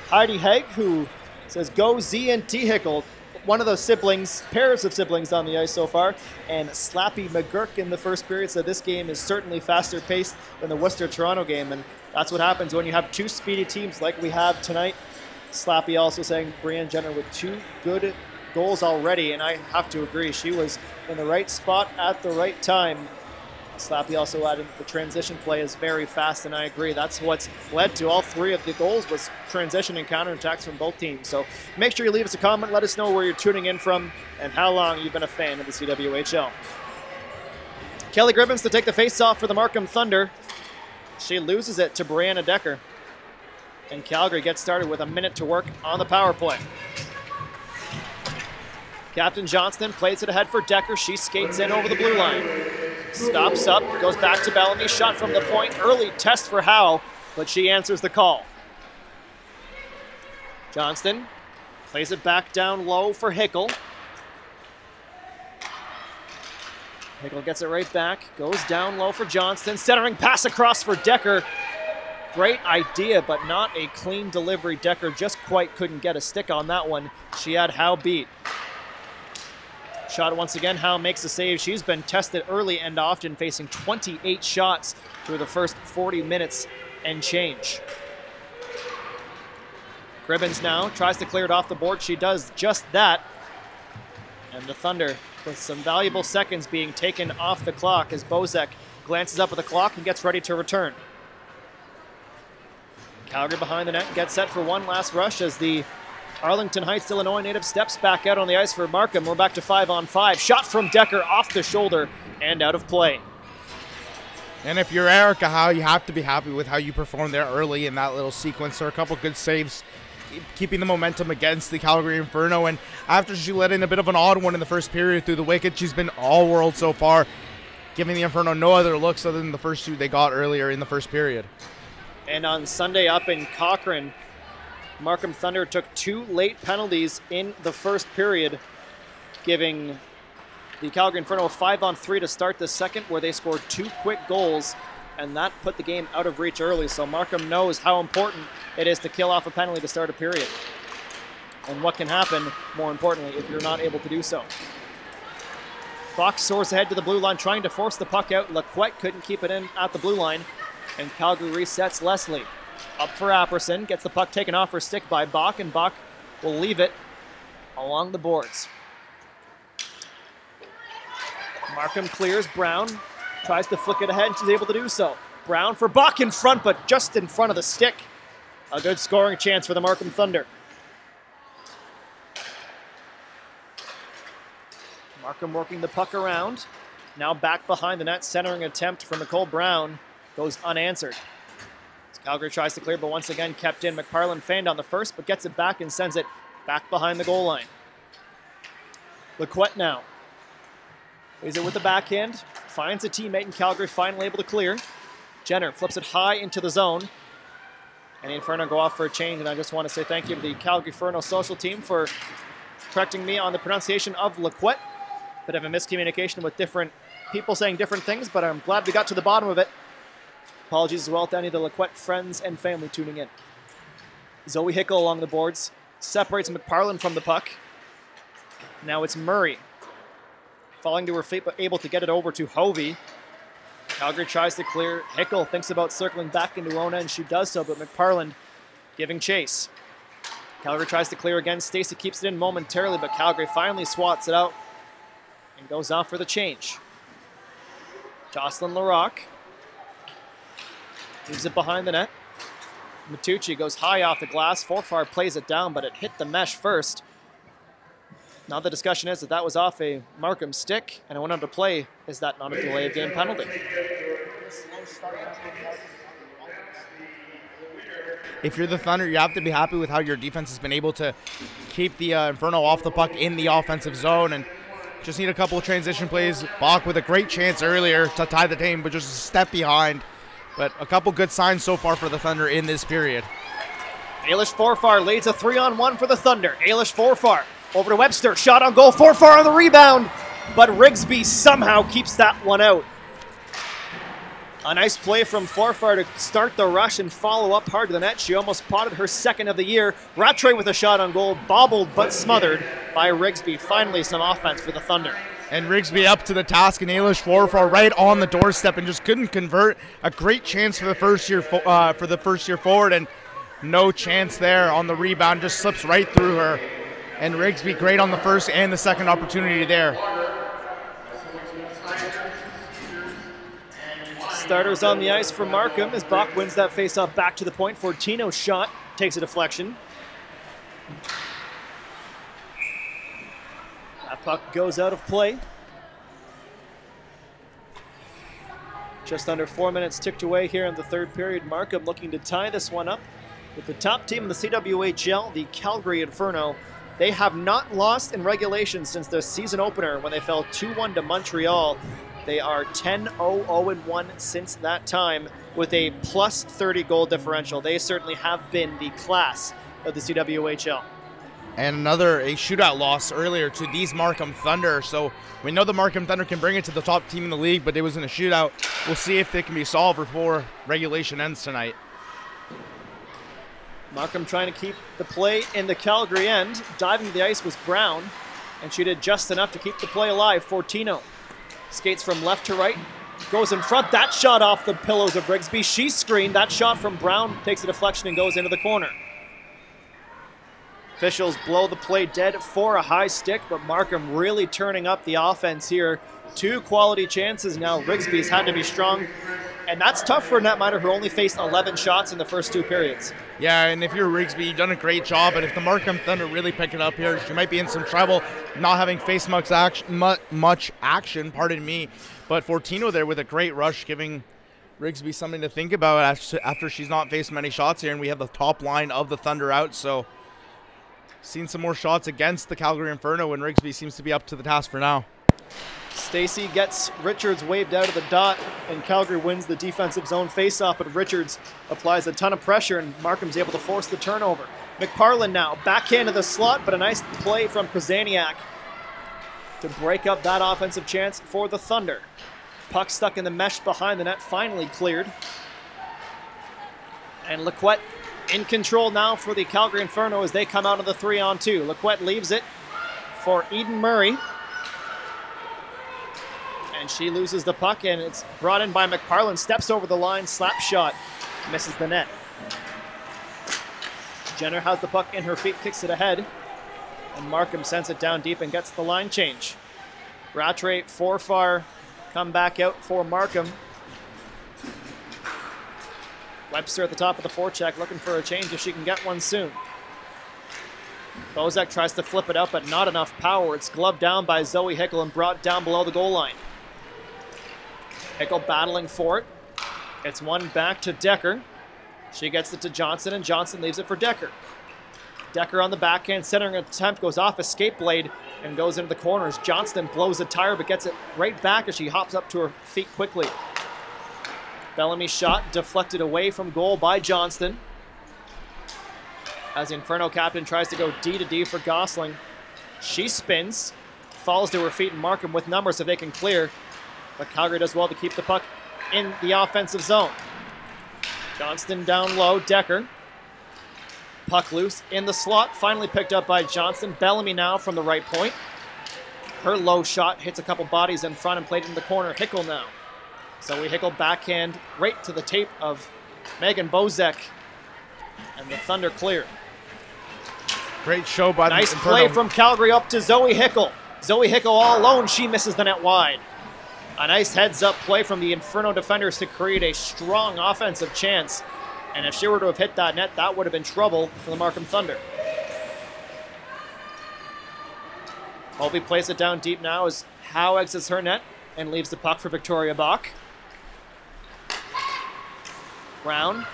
Heidi Haig, who says, "Go Z and T Hickle." One of those siblings, pairs of siblings on the ice so far. And Slappy McGurk in the first period said this game is certainly faster paced than the Worcester-Toronto game. And that's what happens when you have 2 speedy teams like we have tonight. Slappy also saying Brianne Jenner with 2 good goals already, and I have to agree, she was in the right spot at the right time. Slappy also added the transition play is very fast, and I agree. That's what's led to all 3 of the goals was transition and counterattacks from both teams. So make sure you leave us a comment. Let us know where you're tuning in from and how long you've been a fan of the CWHL. Kelly Gribbins to take the face-off for the Markham Thunder. She loses it to Brianna Decker. And Calgary gets started with a minute to work on the power play. Captain Johnston plays it ahead for Decker. She skates in over the blue line. Stops up, goes back to Bellamy. Shot from the point. Early test for Howe, but she answers the call. Johnston plays it back down low for Hickle. Hickle gets it right back. Goes down low for Johnston. Centering pass across for Decker. Great idea, but not a clean delivery. Decker just quite couldn't get a stick on that one. She had Howe beat. Shot once again, Howe makes a save. She's been tested early and often, facing 28 shots through the first 40 minutes and change. Gribbins now tries to clear it off the board. She does just that. And the Thunder with some valuable seconds being taken off the clock as Bozek glances up at the clock and gets ready to return. Calgary behind the net, gets set for one last rush as the Arlington Heights, Illinois native steps back out on the ice for Markham. We're back to 5-on-5. Shot from Decker off the shoulder and out of play. And if you're Erica Howe, you have to be happy with how you performed there early in that little sequence. There are a couple good saves, keeping the momentum against the Calgary Inferno. And after she let in a bit of an odd one in the first period through the wicket, she's been all world so far, giving the Inferno no other looks other than the first 2 they got earlier in the first period. And on Sunday up in Cochrane, Markham Thunder took 2 late penalties in the first period, giving the Calgary Inferno a 5-on-3 to start the second, where they scored 2 quick goals, and that put the game out of reach early. So Markham knows how important it is to kill off a penalty to start a period, and what can happen, more importantly, if you're not able to do so. Fox soars ahead to the blue line, trying to force the puck out. Laquette couldn't keep it in at the blue line, and Calgary resets Leslie. Up for Apperson, gets the puck taken off her stick by Bach, and Bach will leave it along the boards. Markham clears. Brown tries to flick it ahead, and she's able to do so. Brown for Buck in front, but just in front of the stick. A good scoring chance for the Markham Thunder. Markham working the puck around. Now back behind the net, centering attempt from Nicole Brown goes unanswered. As Calgary tries to clear, but once again kept in. McParland fanned on the first, but gets it back and sends it back behind the goal line. Lequette now. Plays it with the backhand. Finds a teammate, and Calgary finally able to clear. Jenner flips it high into the zone. And the Inferno go off for a change, and I just want to say thank you to the Calgary Inferno social team for correcting me on the pronunciation of Lequette. Bit of a miscommunication with different people saying different things, but I'm glad we got to the bottom of it. Apologies as well to any of the Lequette friends and family tuning in. Zoe Hickel along the boards. Separates McParland from the puck. Now it's Murray. Falling to her feet, but able to get it over to Hovey. Calgary tries to clear. Hickel thinks about circling back into her own end. She does so, but McParland giving chase. Calgary tries to clear again. Stacey keeps it in momentarily, but Calgary finally swats it out and goes off for the change. Jocelyn Larocque leaves it behind the net. Matucci goes high off the glass. Forfar plays it down, but it hit the mesh first. Now the discussion is that that was off a Markham stick, and it went under play. Is that not a delay of game penalty? If you're the Thunder, you have to be happy with how your defense has been able to keep the Inferno off the puck in the offensive zone, and just need a couple of transition plays. Bach with a great chance earlier to tie the game, but just a step behind. But a couple good signs so far for the Thunder in this period. Ailish Forfar leads a 3-on-1 for the Thunder. Ailish Forfar over to Webster. Shot on goal. Forfar on the rebound. But Rigsby somehow keeps that one out. A nice play from Forfar to start the rush and follow up hard to the net. She almost potted her second of the year. Rattray with a shot on goal. Bobbled but smothered by Rigsby. Finally some offense for the Thunder. And Rigsby up to the task, and Ailish Forfar right on the doorstep and just couldn't convert. A great chance for the first year forward, and no chance there on the rebound. Just slips right through her. And Rigsby great on the first and the second opportunity there. Starters on the ice for Markham as Bach wins that faceoff back to the point. Fortino's shot takes a deflection. That puck goes out of play. Just under 4 minutes ticked away here in the third period. Markham looking to tie this one up with the top team in the CWHL, the Calgary Inferno. They have not lost in regulation since their season opener when they fell 2-1 to Montreal. They are 10-0-0-1 since that time with a plus 30 goal differential. They certainly have been the class of the CWHL. And a shootout loss earlier to these Markham Thunder. So we know the Markham Thunder can bring it to the top team in the league, but it was in a shootout. We'll see if they can be solved before regulation ends tonight. Markham trying to keep the play in the Calgary end. Diving to the ice was Brown, and she did just enough to keep the play alive. Fortino skates from left to right, goes in front. That shot off the pillows of Rigsby. She's screened. That shot from Brown takes a deflection and goes into the corner. Officials blow the play dead for a high stick, but Markham really turning up the offense here. Two quality chances now. Rigsby's had to be strong, and that's tough for a netminder who only faced 11 shots in the first two periods. Yeah, and if you're Rigsby, you've done a great job, but if the Markham Thunder really pick it up here, she might be in some trouble not having faced much action, pardon me. But Fortino there with a great rush, giving Rigsby something to think about after she's not faced many shots here, and we have the top line of the Thunder out, so seen some more shots against the Calgary Inferno, and Rigsby seems to be up to the task for now. Stacey gets Richards waved out of the dot, and Calgary wins the defensive zone faceoff, but Richards applies a ton of pressure, and Markham's able to force the turnover. McParland now, backhand to the slot, but a nice play from Krasaniak to break up that offensive chance for the Thunder. Puck stuck in the mesh behind the net, finally cleared. And Lequette in control now for the Calgary Inferno as they come out of the 3-on-2. Lequette leaves it for Eden Murray. And she loses the puck, and it's brought in by McParland. Steps over the line, slap shot, misses the net. Jenner has the puck in her feet, kicks it ahead. And Markham sends it down deep and gets the line change. Rattray, Forfar come back out for Markham. Webster at the top of the forecheck looking for a change if she can get one soon. Bozek tries to flip it up, but not enough power. It's gloved down by Zoe Hickel and brought down below the goal line. Hickel battling for it. It's one back to Decker. She gets it to Johnson, and Johnson leaves it for Decker. Decker on the backhand, centering attempt, goes off escape blade and goes into the corners. Johnston blows a tire, but gets it right back as she hops up to her feet quickly. Bellamy's shot deflected away from goal by Johnston. As the Inferno captain tries to go D to D for Gosling. She spins, falls to her feet, and Markham with numbers if they can clear. But Calgary does well to keep the puck in the offensive zone. Johnston down low, Decker. Puck loose in the slot, finally picked up by Johnston. Bellamy now from the right point. Her low shot hits a couple bodies in front and played in the corner. Hickel now. Zoe Hickel backhand right to the tape of Megan Bozek. And the Thunder clear. Great show by nice the play Inferno. from Calgary up to Zoe Hickel. Zoe Hickel all alone. She misses the net wide. A nice heads-up play from the Inferno defenders to create a strong offensive chance. And if she were to have hit that net, that would have been trouble for the Markham Thunder. Hovey plays it down deep now as Howe exits her net and leaves the puck for Victoria Bach. Brown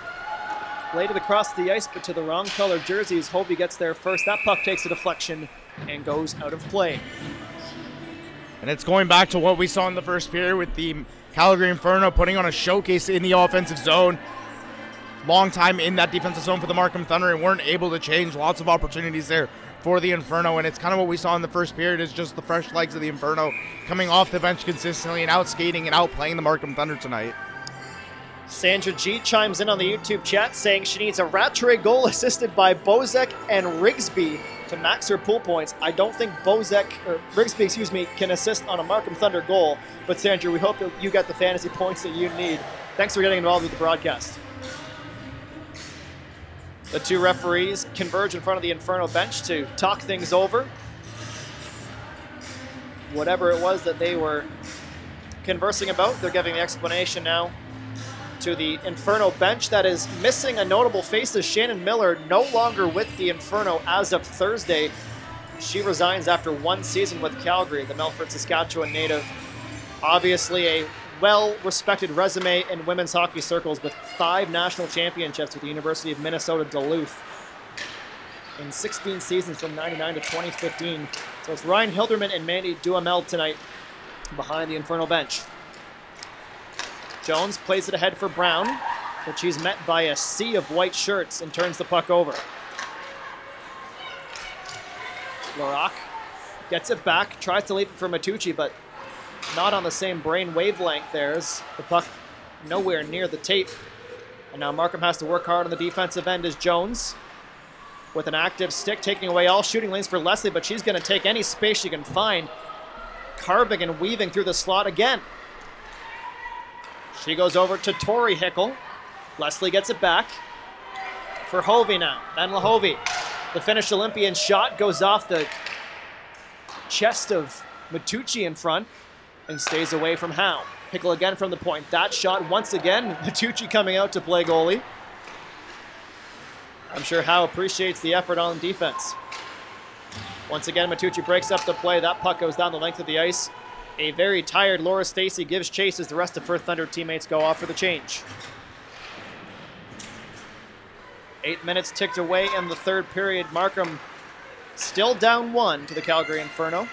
bladed across the ice, but to the wrong color jerseys. Hovey gets there first. That puck takes a deflection and goes out of play. And it's going back to what we saw in the first period with the Calgary Inferno putting on a showcase in the offensive zone. Long time in that defensive zone for the Markham Thunder and weren't able to change. Lots of opportunities there for the Inferno, and it's kind of what we saw in the first period is just the fresh legs of the Inferno coming off the bench consistently and out skating and outplaying the Markham Thunder tonight. Sandra G chimes in on the YouTube chat saying she needs a Rattray goal assisted by Bozek and Rigsby to max her pool points. I don't think Rigsby, can assist on a Markham Thunder goal, but Sandra, we hope that you get the fantasy points that you need. Thanks for getting involved with the broadcast. The two referees converge in front of the Inferno bench to talk things over. Whatever it was that they were conversing about, they're giving the explanation now to the Inferno bench that is missing a notable face as Shannon Miller, no longer with the Inferno as of Thursday. She resigns after one season with Calgary, the Melfort, Saskatchewan native. Obviously a well-respected resume in women's hockey circles with 5 national championships with the University of Minnesota Duluth in 16 seasons from 99 to 2015. So it's Ryan Hilderman and Mandy Duhamel tonight behind the Inferno bench. Jones plays it ahead for Brown, but she's met by a sea of white shirts and turns the puck over. Larock gets it back, tries to leap it for Matucci, but not on the same brain wavelength there as the puck nowhere near the tape. And now Markham has to work hard on the defensive end as Jones with an active stick taking away all shooting lanes for Leslie, but she's going to take any space she can find, carving and weaving through the slot again. She goes over to Tori Hickel. Leslie gets it back for Hovey now. Ben Lahovey. The Finnish Olympian shot goes off the chest of Matucci in front and stays away from Howe. Hickel again from the point. That shot once again. Matucci coming out to play goalie. I'm sure Howe appreciates the effort on defense. Once again, Matucci breaks up the play. That puck goes down the length of the ice. A very tired Laura Stacey gives chase as the rest of her Thunder teammates go off for the change. 8 minutes ticked away in the third period. Markham still down 1 to the Calgary Inferno.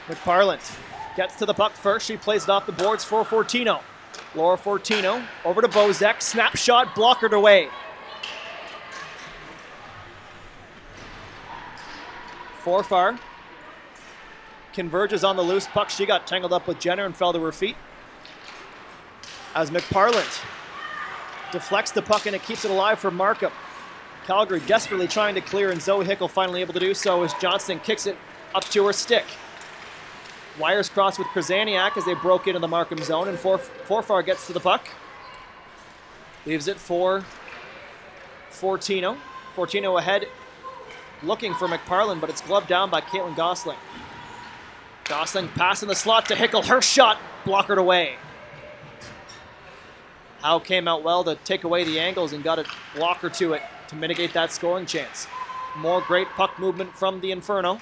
McParland gets to the puck first. She plays it off the boards for Fortino. Laura Fortino over to Bozek. Snapshot blockered away. Forfar converges on the loose puck. She got tangled up with Jenner and fell to her feet. As McParland deflects the puck and it keeps it alive for Markham. Calgary desperately trying to clear and Zoe Hickel finally able to do so as Johnston kicks it up to her stick. Wires crossed with Krasaniak as they broke into the Markham zone and Forfar gets to the puck. Leaves it for Fortino. Fortino ahead looking for McParland, but it's gloved down by Caitlin Gosling. Gosling passing the slot to Hickel. Her shot blockered away. Howe came out well to take away the angles and got a blocker to it to mitigate that scoring chance. More great puck movement from the Inferno.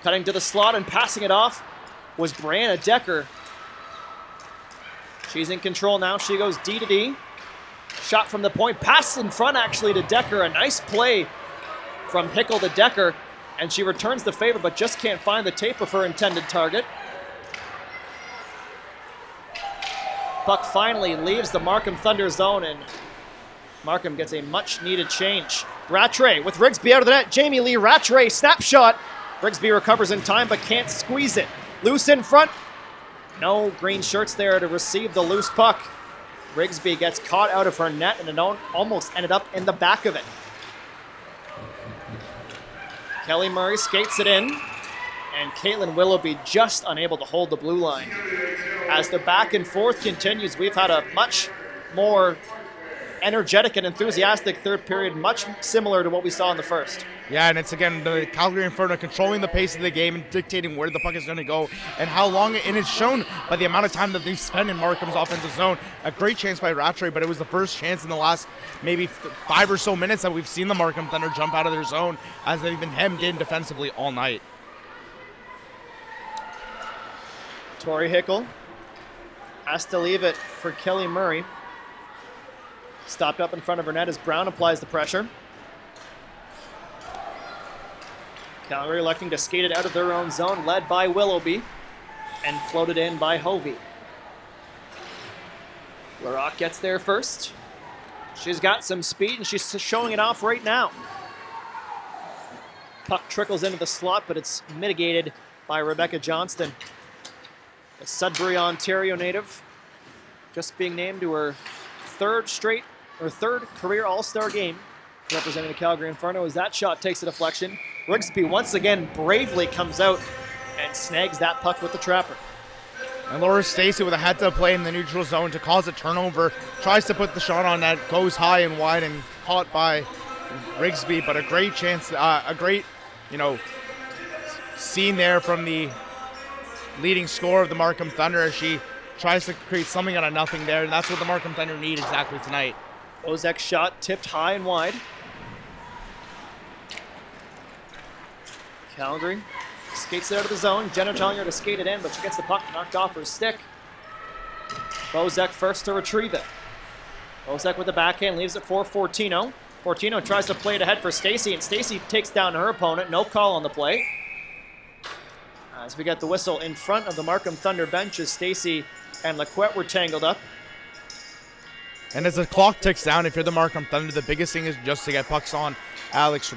Cutting to the slot and passing it off was Brianna Decker. She's in control now. She goes D to D. Shot from the point. Pass in front actually to Decker. A nice play from Hickel to Decker. And she returns the favor but just can't find the tape of her intended target. Puck finally leaves the Markham Thunder zone and Markham gets a much needed change. Rattray with Rigsby out of the net. Jamie Lee Rattray snapshot. Rigsby recovers in time but can't squeeze it. Loose in front. No green shirts there to receive the loose puck. Rigsby gets caught out of her net and it almost ended up in the back of it. Kelly Murray skates it in, and Caitlin Willoughby just unable to hold the blue line. As the back and forth continues, we've had a much more energetic and enthusiastic third period, much similar to what we saw in the first. Yeah, and it's again the Calgary Inferno controlling the pace of the game and dictating where the puck is going to go and how long it is shown by the amount of time that they've spent in Markham's offensive zone. A great chance by Rattray, but it was the first chance in the last maybe 5 or so minutes that we've seen the Markham Thunder jump out of their zone as they've been hemmed in defensively all night. Tori Hickel has to leave it for Kelly Murray. Stopped up in front of her net as Brown applies the pressure. Calgary electing to skate it out of their own zone, led by Willoughby, and floated in by Hovey. Larocque gets there first. She's got some speed, and she's showing it off right now. Puck trickles into the slot, but it's mitigated by Rebecca Johnston. The Sudbury, Ontario native, just being named to her third career All-Star game representing the Calgary Inferno as that shot takes a deflection. Rigsby once again bravely comes out and snags that puck with the trapper. And Laura Stacey with a head-to play in the neutral zone to cause a turnover. Tries to put the shot on net, goes high and wide and caught by Rigsby, but a great chance, a great, scene there from the leading scorer of the Markham Thunder as she tries to create something out of nothing there, and that's what the Markham Thunder need exactly tonight. Ozek's shot tipped high and wide. Calgary skates it out of the zone. Jenna telling her to skate it in, but she gets the puck knocked off her stick. Bozek first to retrieve it. Bozek with the backhand leaves it for Fortino. Fortino tries to play it ahead for Stacey, and Stacey takes down her opponent. No call on the play. As we get the whistle in front of the Markham Thunder bench as Stacey and Laquette were tangled up. And as the clock ticks down, if you're the Markham Thunder, the biggest thing is just to get pucks on. Alex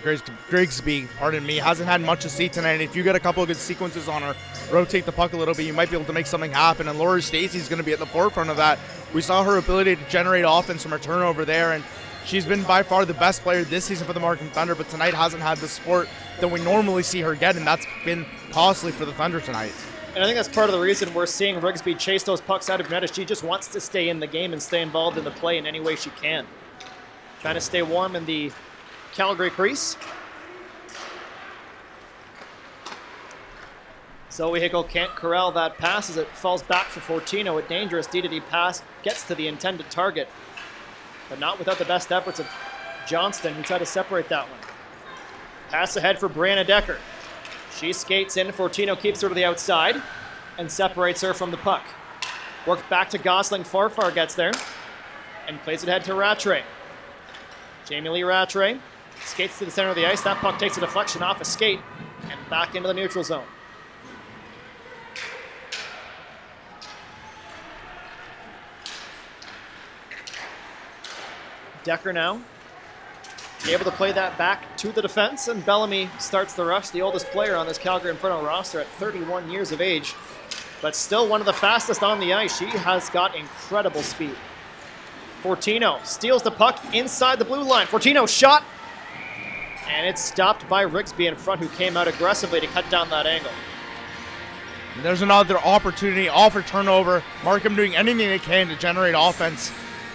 Grigsby, pardon me, hasn't had much to see tonight. If you get a couple of good sequences on her, rotate the puck a little bit, you might be able to make something happen. And Laura Stacey's going to be at the forefront of that. We saw her ability to generate offense from her turnover there, and she's been by far the best player this season for the Markham Thunder, but tonight hasn't had the support that we normally see her get, and that's been costly for the Thunder tonight. And I think that's part of the reason we're seeing Rigsby chase those pucks out of net. She just wants to stay in the game and stay involved in the play in any way she can. Trying to stay warm in the Calgary crease. Zoe Hickel can't corral that pass as it falls back for Fortino. A dangerous D-to-D pass gets to the intended target, but not without the best efforts of Johnston, who tried to separate that one. Pass ahead for Brianna Decker. She skates in, Fortino keeps her to the outside and separates her from the puck. Worked back to Gosling, Farfar gets there and plays it ahead to Rattray. Jamie Lee Rattray skates to the center of the ice. That puck takes a deflection off a skate and back into the neutral zone. Decker now able to play that back to the defense, and Bellamy starts the rush, the oldest player on this Calgary Inferno roster at 31 years of age, but still one of the fastest on the ice. She has got incredible speed. Fortino steals the puck inside the blue line. Fortino shot, and it's stopped by Rigsby in front, who came out aggressively to cut down that angle. There's another opportunity off her turnover. Markham doing anything they can to generate offense.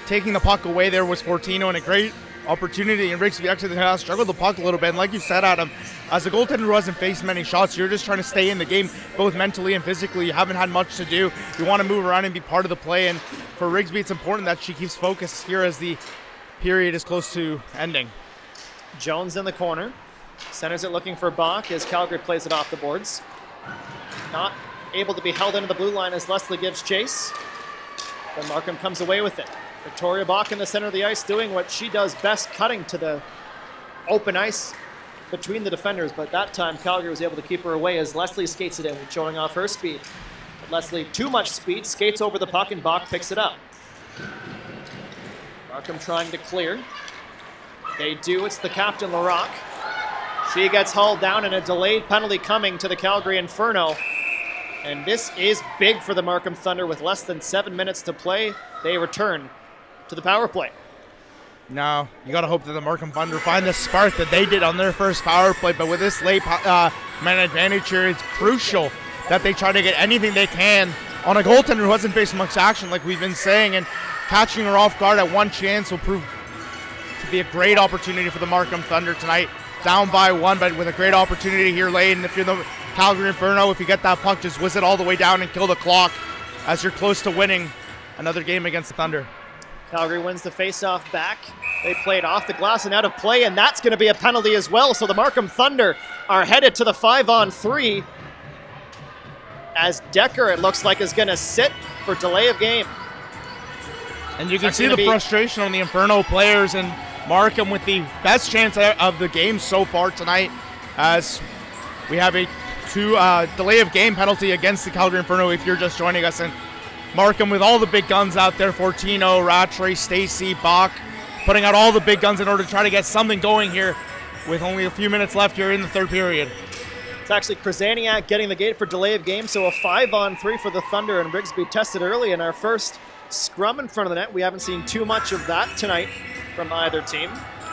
Taking the puck away there was Fortino, and a great opportunity, and Rigsby actually has struggled the puck a little bit. And like you said, Adam, as a goaltender who hasn't faced many shots, you're just trying to stay in the game, both mentally and physically. You haven't had much to do. You want to move around and be part of the play. And for Rigsby, it's important that she keeps focused here as the period is close to ending. Jones in the corner. Centers it looking for Bach as Calgary plays it off the boards. Not able to be held into the blue line as Leslie gives chase. But Markham comes away with it. Victoria Bach in the center of the ice doing what she does best, cutting to the open ice between the defenders. But that time Calgary was able to keep her away as Leslie skates it in, showing off her speed. But Leslie, too much speed, skates over the puck and Bach picks it up. Markham trying to clear. They do, it's the captain, Larocque. She gets hauled down and a delayed penalty coming to the Calgary Inferno. And this is big for the Markham Thunder with less than 7 minutes to play. They return to the power play. Now, you got to hope that the Markham Thunder find the spark that they did on their first power play. But with this late man advantage here, it's crucial that they try to get anything they can on a goaltender who hasn't faced much action, like we've been saying. And catching her off guard at one chance will prove to be a great opportunity for the Markham Thunder tonight. Down by one, but with a great opportunity here late. And if you're the Calgary Inferno, if you get that puck, just whiz it all the way down and kill the clock as you're close to winning another game against the Thunder. Calgary wins the face-off back. They play it off the glass and out of play, and that's going to be a penalty as well. So the Markham Thunder are headed to the 5-on-3 as Decker, it looks like, is going to sit for delay of game. And you can see the frustration on the Inferno players, and Markham with the best chance of the game so far tonight, as we have a delay of game penalty against the Calgary Inferno if you're just joining us. And Markham with all the big guns out there, Fortino, Rattray, Stacy, Bach, putting out all the big guns in order to try to get something going here with only a few minutes left here in the third period. It's actually Krasaniak getting the gate for delay of game, so a 5-on-3 for the Thunder, and Rigsby tested early in our first scrum in front of the net. We haven't seen too much of that tonight from either team.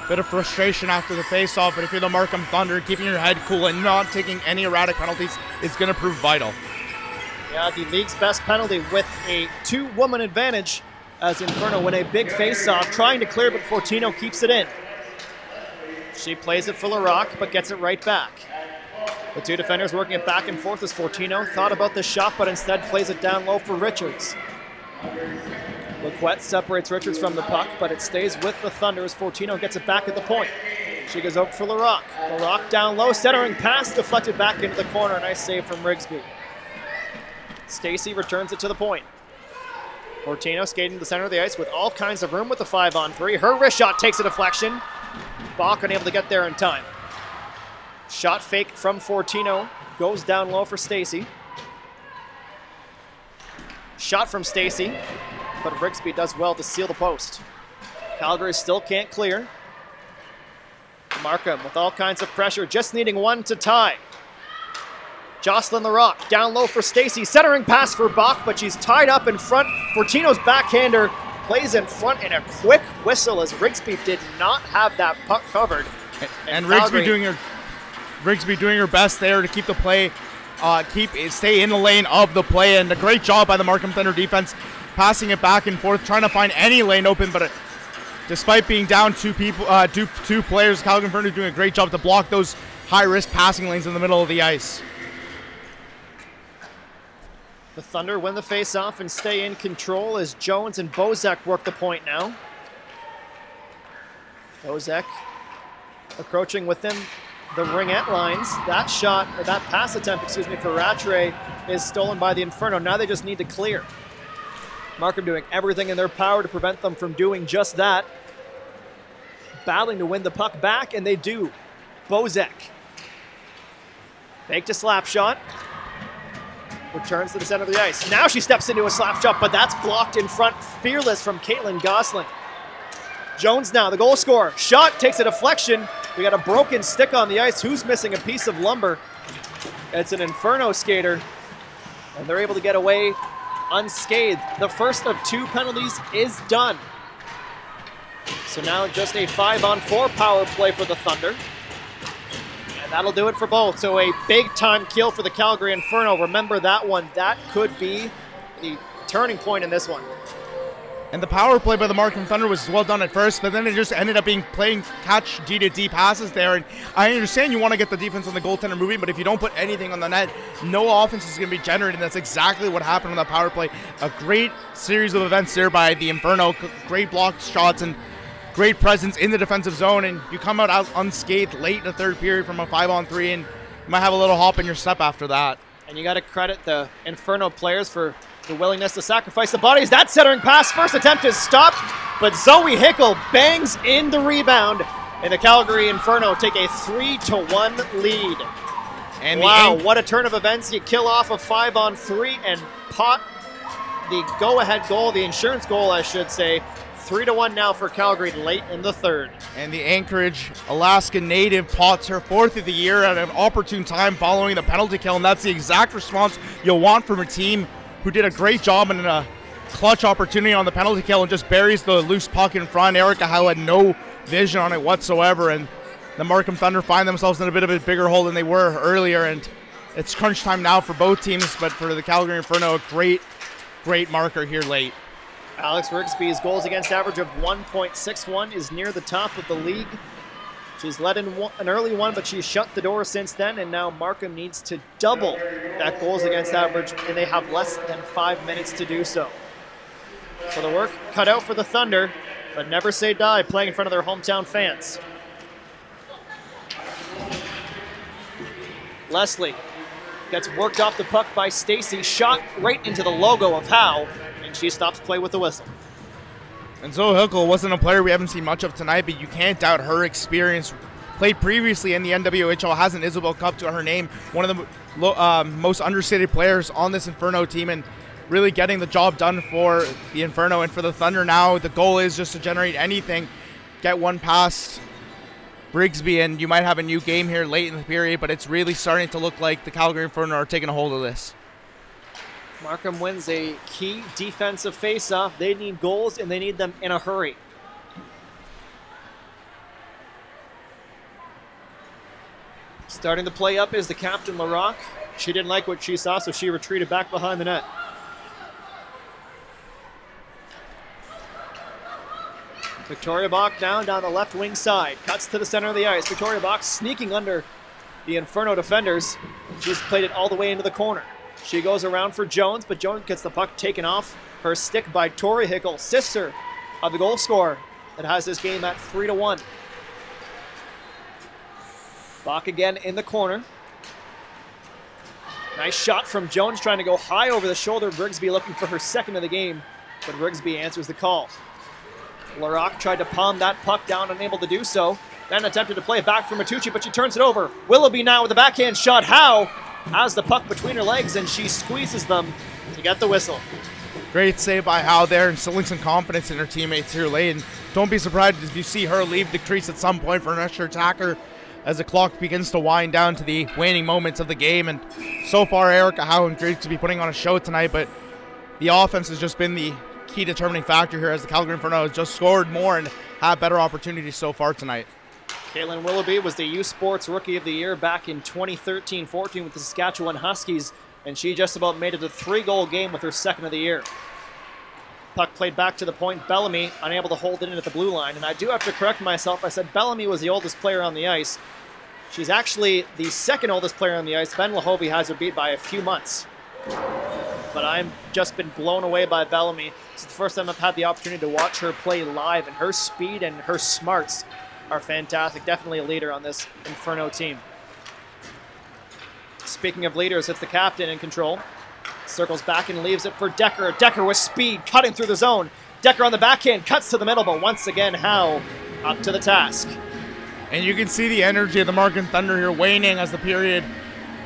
Bit of frustration after the face-off, but if you're the Markham Thunder, keeping your head cool and not taking any erratic penalties is going to prove vital. Yeah, the league's best penalty with a 2-woman advantage as Inferno win a big face-off, trying to clear, but Fortino keeps it in. She plays it for Larocque, but gets it right back. The two defenders working it back and forth as Fortino thought about the shot, but instead plays it down low for Richards. Lequette separates Richards from the puck, but it stays with the Thunder as Fortino gets it back at the point. She goes over for Larocque. Larocque down low, centering pass, deflected back into the corner. Nice save from Rigsby. Stacy returns it to the point. Fortino skating to the center of the ice with all kinds of room with the 5-on-3. Her wrist shot takes a deflection. Bach unable to get there in time. Shot fake from Fortino. Goes down low for Stacy. Shot from Stacy, but Rigsby does well to seal the post. Calgary still can't clear. Markham with all kinds of pressure, just needing one to tie. Jocelyn Larocque down low for Stacy, centering pass for Bach, but she's tied up in front. Fortino's backhander plays in front in a quick whistle as Rigsby did not have that puck covered. And Rigsby doing her best there to keep the play, stay in the lane of the play, and a great job by the Markham Thunder defense, passing it back and forth, trying to find any lane open, but despite being down two players, Calgary Inferno doing a great job to block those high-risk passing lanes in the middle of the ice. The Thunder win the face-off and stay in control as Jones and Bozek work the point now. Bozek approaching within the ringette lines. That shot, or that pass attempt, for Rattray is stolen by the Inferno. Now they just need to clear. Markham doing everything in their power to prevent them from doing just that. Battling to win the puck back, and they do. Bozek. Faked a slap shot. Returns to the center of the ice. Now she steps into a slap shot, but that's blocked in front. Fearless from Caitlin Gosling. Jones now, the goal scorer. Shot takes a deflection. We got a broken stick on the ice. Who's missing a piece of lumber? It's an Inferno skater, and they're able to get away unscathed. The first of two penalties is done. So now just a 5-on-4 power play for the Thunder. And that'll do it for both. So a big-time kill for the Calgary Inferno. Remember that one. That could be the turning point in this one. And the power play by the Markham Thunder was well done at first, but then it just ended up being playing catch D-to-D passes there. And I understand you want to get the defense on the goaltender moving, but if you don't put anything on the net, no offense is going to be generated. And that's exactly what happened on that power play. A great series of events there by the Inferno. Great blocked shots and great presence in the defensive zone. And you come out unscathed late in the third period from a 5-on-3, and you might have a little hop in your step after that. And you got to credit the Inferno players for the willingness to sacrifice the bodies. That centering pass, first attempt is stopped, but Zoe Hickel bangs in the rebound, and the Calgary Inferno take a 3-1 lead. And wow, what a turn of events. You kill off a 5-on-3 and pot the go-ahead goal, the insurance goal, I should say. 3-1 now for Calgary late in the third. And the Anchorage, Alaska native pots her 4th of the year at an opportune time following the penalty kill, and that's the exact response you'll want from a team who did a great job in a clutch opportunity on the penalty kill and just buries the loose puck in front. Erica Howe had no vision on it whatsoever, and the Markham Thunder find themselves in a bit of a bigger hole than they were earlier, and it's crunch time now for both teams, but for the Calgary Inferno, a great marker here late. Alex Rigsby's goals against average of 1.61 is near the top of the league. She's led in an early one, but she's shut the door since then, and now Markham needs to double that goals against average, and they have less than 5 minutes to do so. So the work cut out for the Thunder, but never say die playing in front of their hometown fans. Leslie gets worked off the puck by Stacy, shot right into the logo of Howe, and she stops play with the whistle. And Zoe Hickel wasn't a player we haven't seen much of tonight, but you can't doubt her experience. Played previously in the NWHL, has an Isabel Cup to her name, one of the most understated players on this Inferno team, and really getting the job done for the Inferno. And for the Thunder now, the goal is just to generate anything, get one past Brigsby, and you might have a new game here late in the period, but it's really starting to look like the Calgary Inferno are taking a hold of this. Markham wins a key defensive faceoff. They need goals, and they need them in a hurry. Starting the play up is the captain, LaRock. She didn't like what she saw, so she retreated back behind the net. Victoria Bach now down the left wing side. Cuts to the center of the ice. Victoria Bach sneaking under the Inferno defenders. She's played it all the way into the corner. She goes around for Jones, but Jones gets the puck taken off her stick by Tori Hickel, sister of the goal scorer that has this game at 3-1. Bach again in the corner. Nice shot from Jones, trying to go high over the shoulder. Brigsby looking for her second of the game, but Brigsby answers the call. LaRock tried to palm that puck down, unable to do so. Then attempted to play it back for Matucci, but she turns it over. Willoughby now with a backhand shot. Howe has the puck between her legs, and she squeezes them to get the whistle. Great save by Howe there, instilling some confidence in her teammates here late. And don't be surprised if you see her leave the crease at some point for an extra attacker as the clock begins to wind down to the waning moments of the game. And so far, Erica Howe and Griggs to be putting on a show tonight, but the offense has just been the key determining factor here as the Calgary Inferno has just scored more and had better opportunities so far tonight. Caitlin Willoughby was the U Sports Rookie of the Year back in 2013-14 with the Saskatchewan Huskies, and she just about made it a 3-goal game with her second of the year. Puck played back to the point. Bellamy unable to hold it in at the blue line, and I do have to correct myself. I said Bellamy was the oldest player on the ice. She's actually the second oldest player on the ice. Ben Lahovey has her beat by a few months. But I've just been blown away by Bellamy. It's the first time I've had the opportunity to watch her play live, and her speed and her smarts are fantastic. Definitely a leader on this Inferno team. Speaking of leaders, it's the captain in control. Circles back and leaves it for Decker. Decker with speed, cutting through the zone. Decker on the backhand, cuts to the middle, but once again, Howe up to the task. And you can see the energy of the Markham Thunder here waning as the period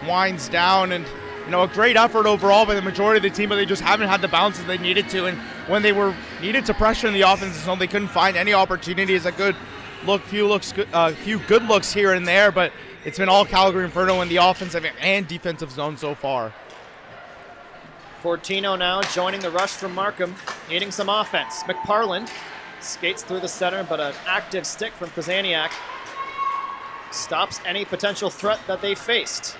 winds down. And, you know, a great effort overall by the majority of the team, but they just haven't had the bounces they needed to. And when they were needed to pressure in the offensive zone, they couldn't find any opportunities. A good look, few good looks here and there, but it's been all Calgary Inferno in the offensive and defensive zone so far. Fortino now joining the rush from Markham, needing some offense. McParland skates through the center, but an active stick from Krasaniak stops any potential threat that they faced.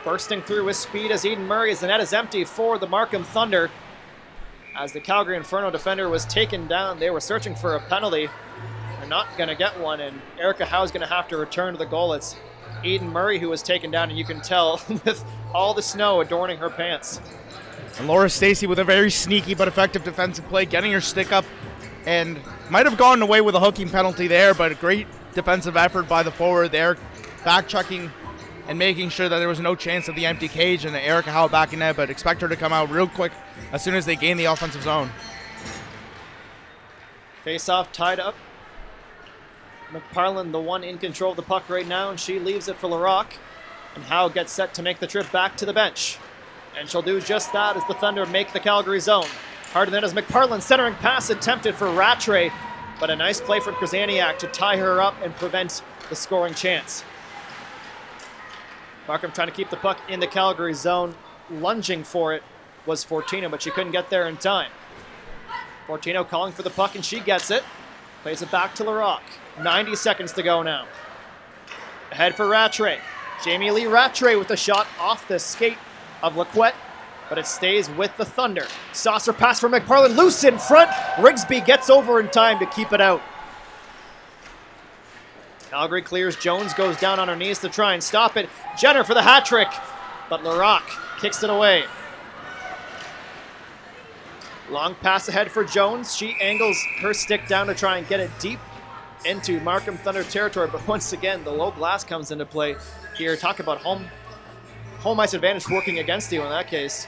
Bursting through with speed as Eden Murray as the net is empty for the Markham Thunder. as the Calgary Inferno defender was taken down. They were searching for a penalty. They're not going to get one, and Erica Howe's going to have to return to the goal. It's Eden Murray who was taken down, and you can tell with all the snow adorning her pants. And Laura Stacey with a very sneaky but effective defensive play, getting her stick up, and might have gone away with a hooking penalty there, but a great defensive effort by the forward there, back-checking and making sure that there was no chance of the empty cage, and Erica Howe back in there, but expect her to come out real quick as soon as they gain the offensive zone. Face-off tied up. McParlin, the one in control of the puck right now, and she leaves it for LaRocque. And Howe gets set to make the trip back to the bench. And she'll do just that as the Thunder make the Calgary zone. Harder than as McParlin centering pass attempted for Rattray, but a nice play from Krasaniak to tie her up and prevent the scoring chance. Markham trying to keep the puck in the Calgary zone. Lunging for it was Fortino, but she couldn't get there in time. Fortino calling for the puck, and she gets it. Plays it back to LaRocque. 90 seconds to go now. Ahead for Rattray. Jamie Lee Rattray with a shot off the skate of Laquette, but it stays with the Thunder. Saucer pass for McParlin, loose in front. Rigsby gets over in time to keep it out. Calgary clears. Jones goes down on her knees to try and stop it. Jenner for the hat trick, but LaRocque kicks it away. Long pass ahead for Jones. She angles her stick down to try and get it deep into Markham Thunder territory, but once again, the low glass comes into play here. Talk about home ice advantage working against you in that case.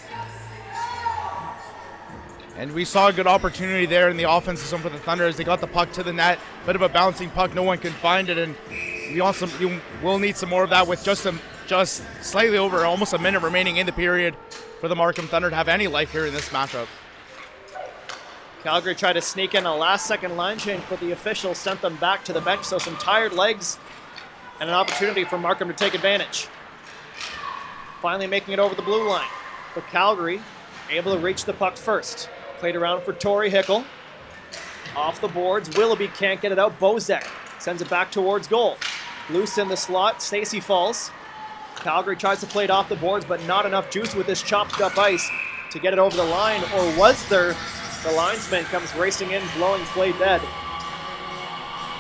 And we saw a good opportunity there in the offensive zone for the Thunder as they got the puck to the net. Bit of a bouncing puck, no one can find it, and you will need some more of that with just slightly over almost a minute remaining in the period for the Markham Thunder to have any life here in this matchup. Calgary tried to sneak in a last-second line change, but the official sent them back to the bench, so some tired legs and an opportunity for Markham to take advantage. Finally making it over the blue line, but Calgary able to reach the puck first. Played around for Tori Hickel. Off the boards, Willoughby can't get it out. Bozek sends it back towards goal. Loose in the slot, Stacey falls. Calgary tries to play it off the boards, but not enough juice with this chopped up ice to get it over the line, or was there? The linesman comes racing in, blowing play dead.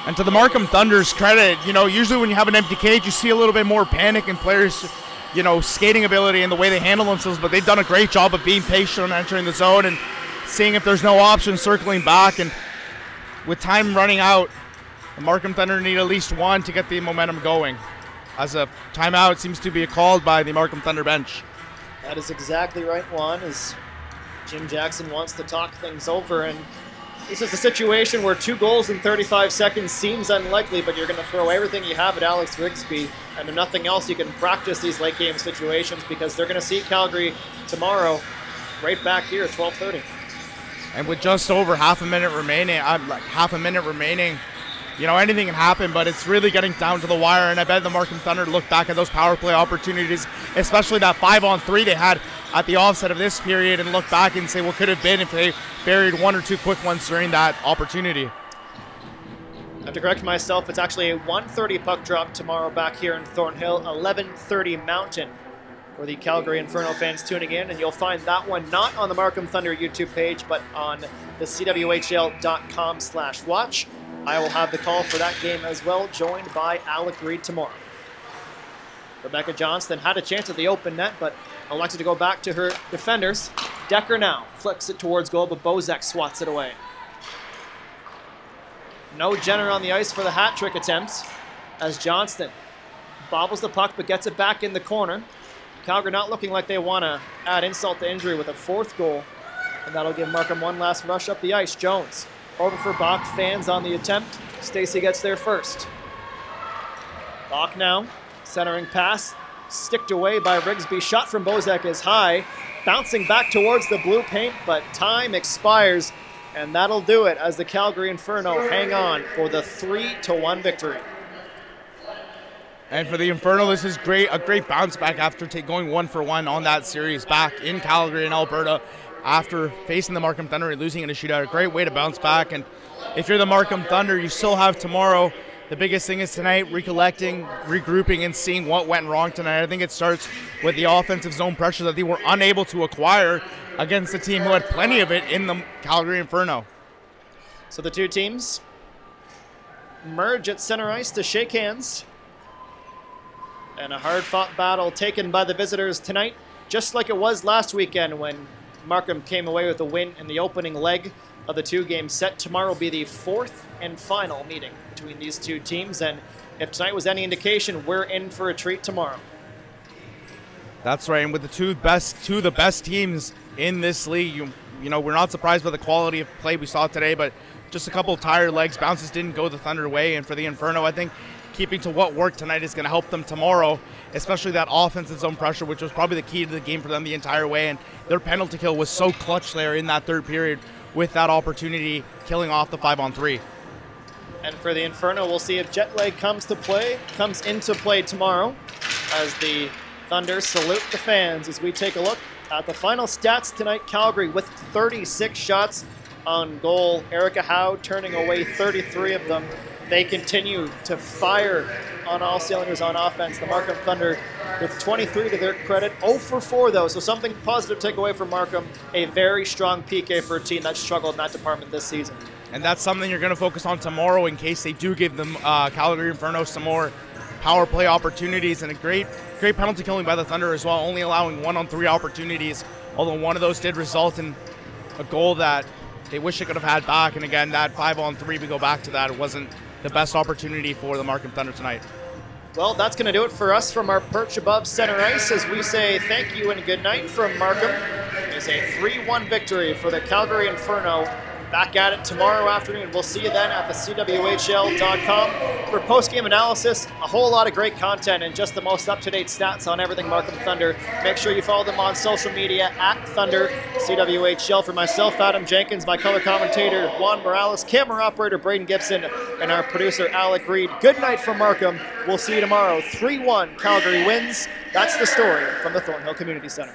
And to the Markham Thunder's credit, usually when you have an empty cage, you see a little bit more panic in players' skating ability and the way they handle themselves, but they've done a great job of being patient on entering the zone and seeing if there's no option, circling back, and with time running out, the Markham Thunder need at least one to get the momentum going, as a timeout seems to be called by the Markham Thunder bench. That is exactly right, Juan, as Jim Jackson wants to talk things over, and this is a situation where 2 goals in 35 seconds seems unlikely, but you're going to throw everything you have at Alex Rigsby, and if nothing else, you can practice these late game situations because they're going to see Calgary tomorrow right back here at 12:30. And with just over half a minute remaining, anything can happen, but it's really getting down to the wire, and I bet the Markham Thunder look back at those power play opportunities, especially that 5-on-3 they had at the offset of this period, and look back and say what could have been if they buried 1 or 2 quick ones during that opportunity. I have to correct myself, it's actually a 1:30 puck drop tomorrow back here in Thornhill, 11:30 Mountain for the Calgary Inferno fans tuning in, and you'll find that one not on the Markham Thunder YouTube page, but on the CWHL.com/watch. I will have the call for that game as well, joined by Alec Reed tomorrow. Rebecca Johnston had a chance at the open net, but elected to go back to her defenders. Decker now flicks it towards goal, but Bozek swats it away. No Jenner on the ice for the hat trick attempts, as Johnston bobbles the puck but gets it back in the corner. Calgary not looking like they want to add insult to injury with a 4th goal, and that'll give Markham one last rush up the ice. Jones over for Bach, fans on the attempt. Stacey gets there first. Bach now, centering pass, sticked away by Rigsby. Shot from Bozek is high, bouncing back towards the blue paint, but time expires, and that'll do it as the Calgary Inferno hang on for the 3-1 victory. And for the Inferno, this is a great bounce back after going 1-for-1 on that series back in Calgary and Alberta after facing the Markham Thunder and losing in a shootout. A great way to bounce back. And if you're the Markham Thunder, you still have tomorrow. The biggest thing is tonight, recollecting, regrouping, and seeing what went wrong tonight. I think it starts with the offensive zone pressure that they were unable to acquire against a team who had plenty of it in the Calgary Inferno. So the two teams merge at center ice to shake hands. And a hard-fought battle taken by the visitors tonight, just like it was last weekend when Markham came away with a win in the opening leg of the two-game set. Tomorrow will be the fourth and final meeting between these two teams, and if tonight was any indication, we're in for a treat tomorrow. That's right, and with the two of the best teams in this league, you know, we're not surprised by the quality of play we saw today, but just a couple tired legs. Bounces didn't go the Thunder way, and for the Inferno, I think keeping to what worked tonight is going to help them tomorrow, especially that offensive zone pressure, which was probably the key to the game for them the entire way, and their penalty kill was so clutch there in that third period with that opportunity killing off the 5-on-3. And for the Inferno, we'll see if jet lag comes into play tomorrow as the Thunder salute the fans as we take a look at the final stats tonight. Calgary with 36 shots on goal. Erica Howe turning away 33 of them. They continue to fire on all cylinders on offense. The Markham Thunder with 23 to their credit. 0 for 4 though, so something positive to take away from Markham. A very strong PK for a team that struggled in that department this season. And that's something you're going to focus on tomorrow in case they do give them Calgary Inferno some more power play opportunities, and a great penalty killing by the Thunder as well, only allowing 1-on-3 opportunities, although one of those did result in a goal that they wish they could have had back. And again, that 5-on-3, we go back to that, it wasn't the best opportunity for the Markham Thunder tonight. Well, that's going to do it for us from our perch above center ice as we say thank you and good night from Markham. It is a 3-1 victory for the Calgary Inferno. Back at it tomorrow afternoon. We'll see you then at the CWHL.com for post-game analysis, a whole lot of great content, and just the most up-to-date stats on everything Markham Thunder. Make sure you follow them on social media at Thunder CWHL. For myself, Adam Jenkins, my color commentator Juan Morales, camera operator Braden Gibson, and our producer Alec Reed. Good night from Markham. We'll see you tomorrow. 3-1 Calgary wins. That's the story from the Thornhill Community Center.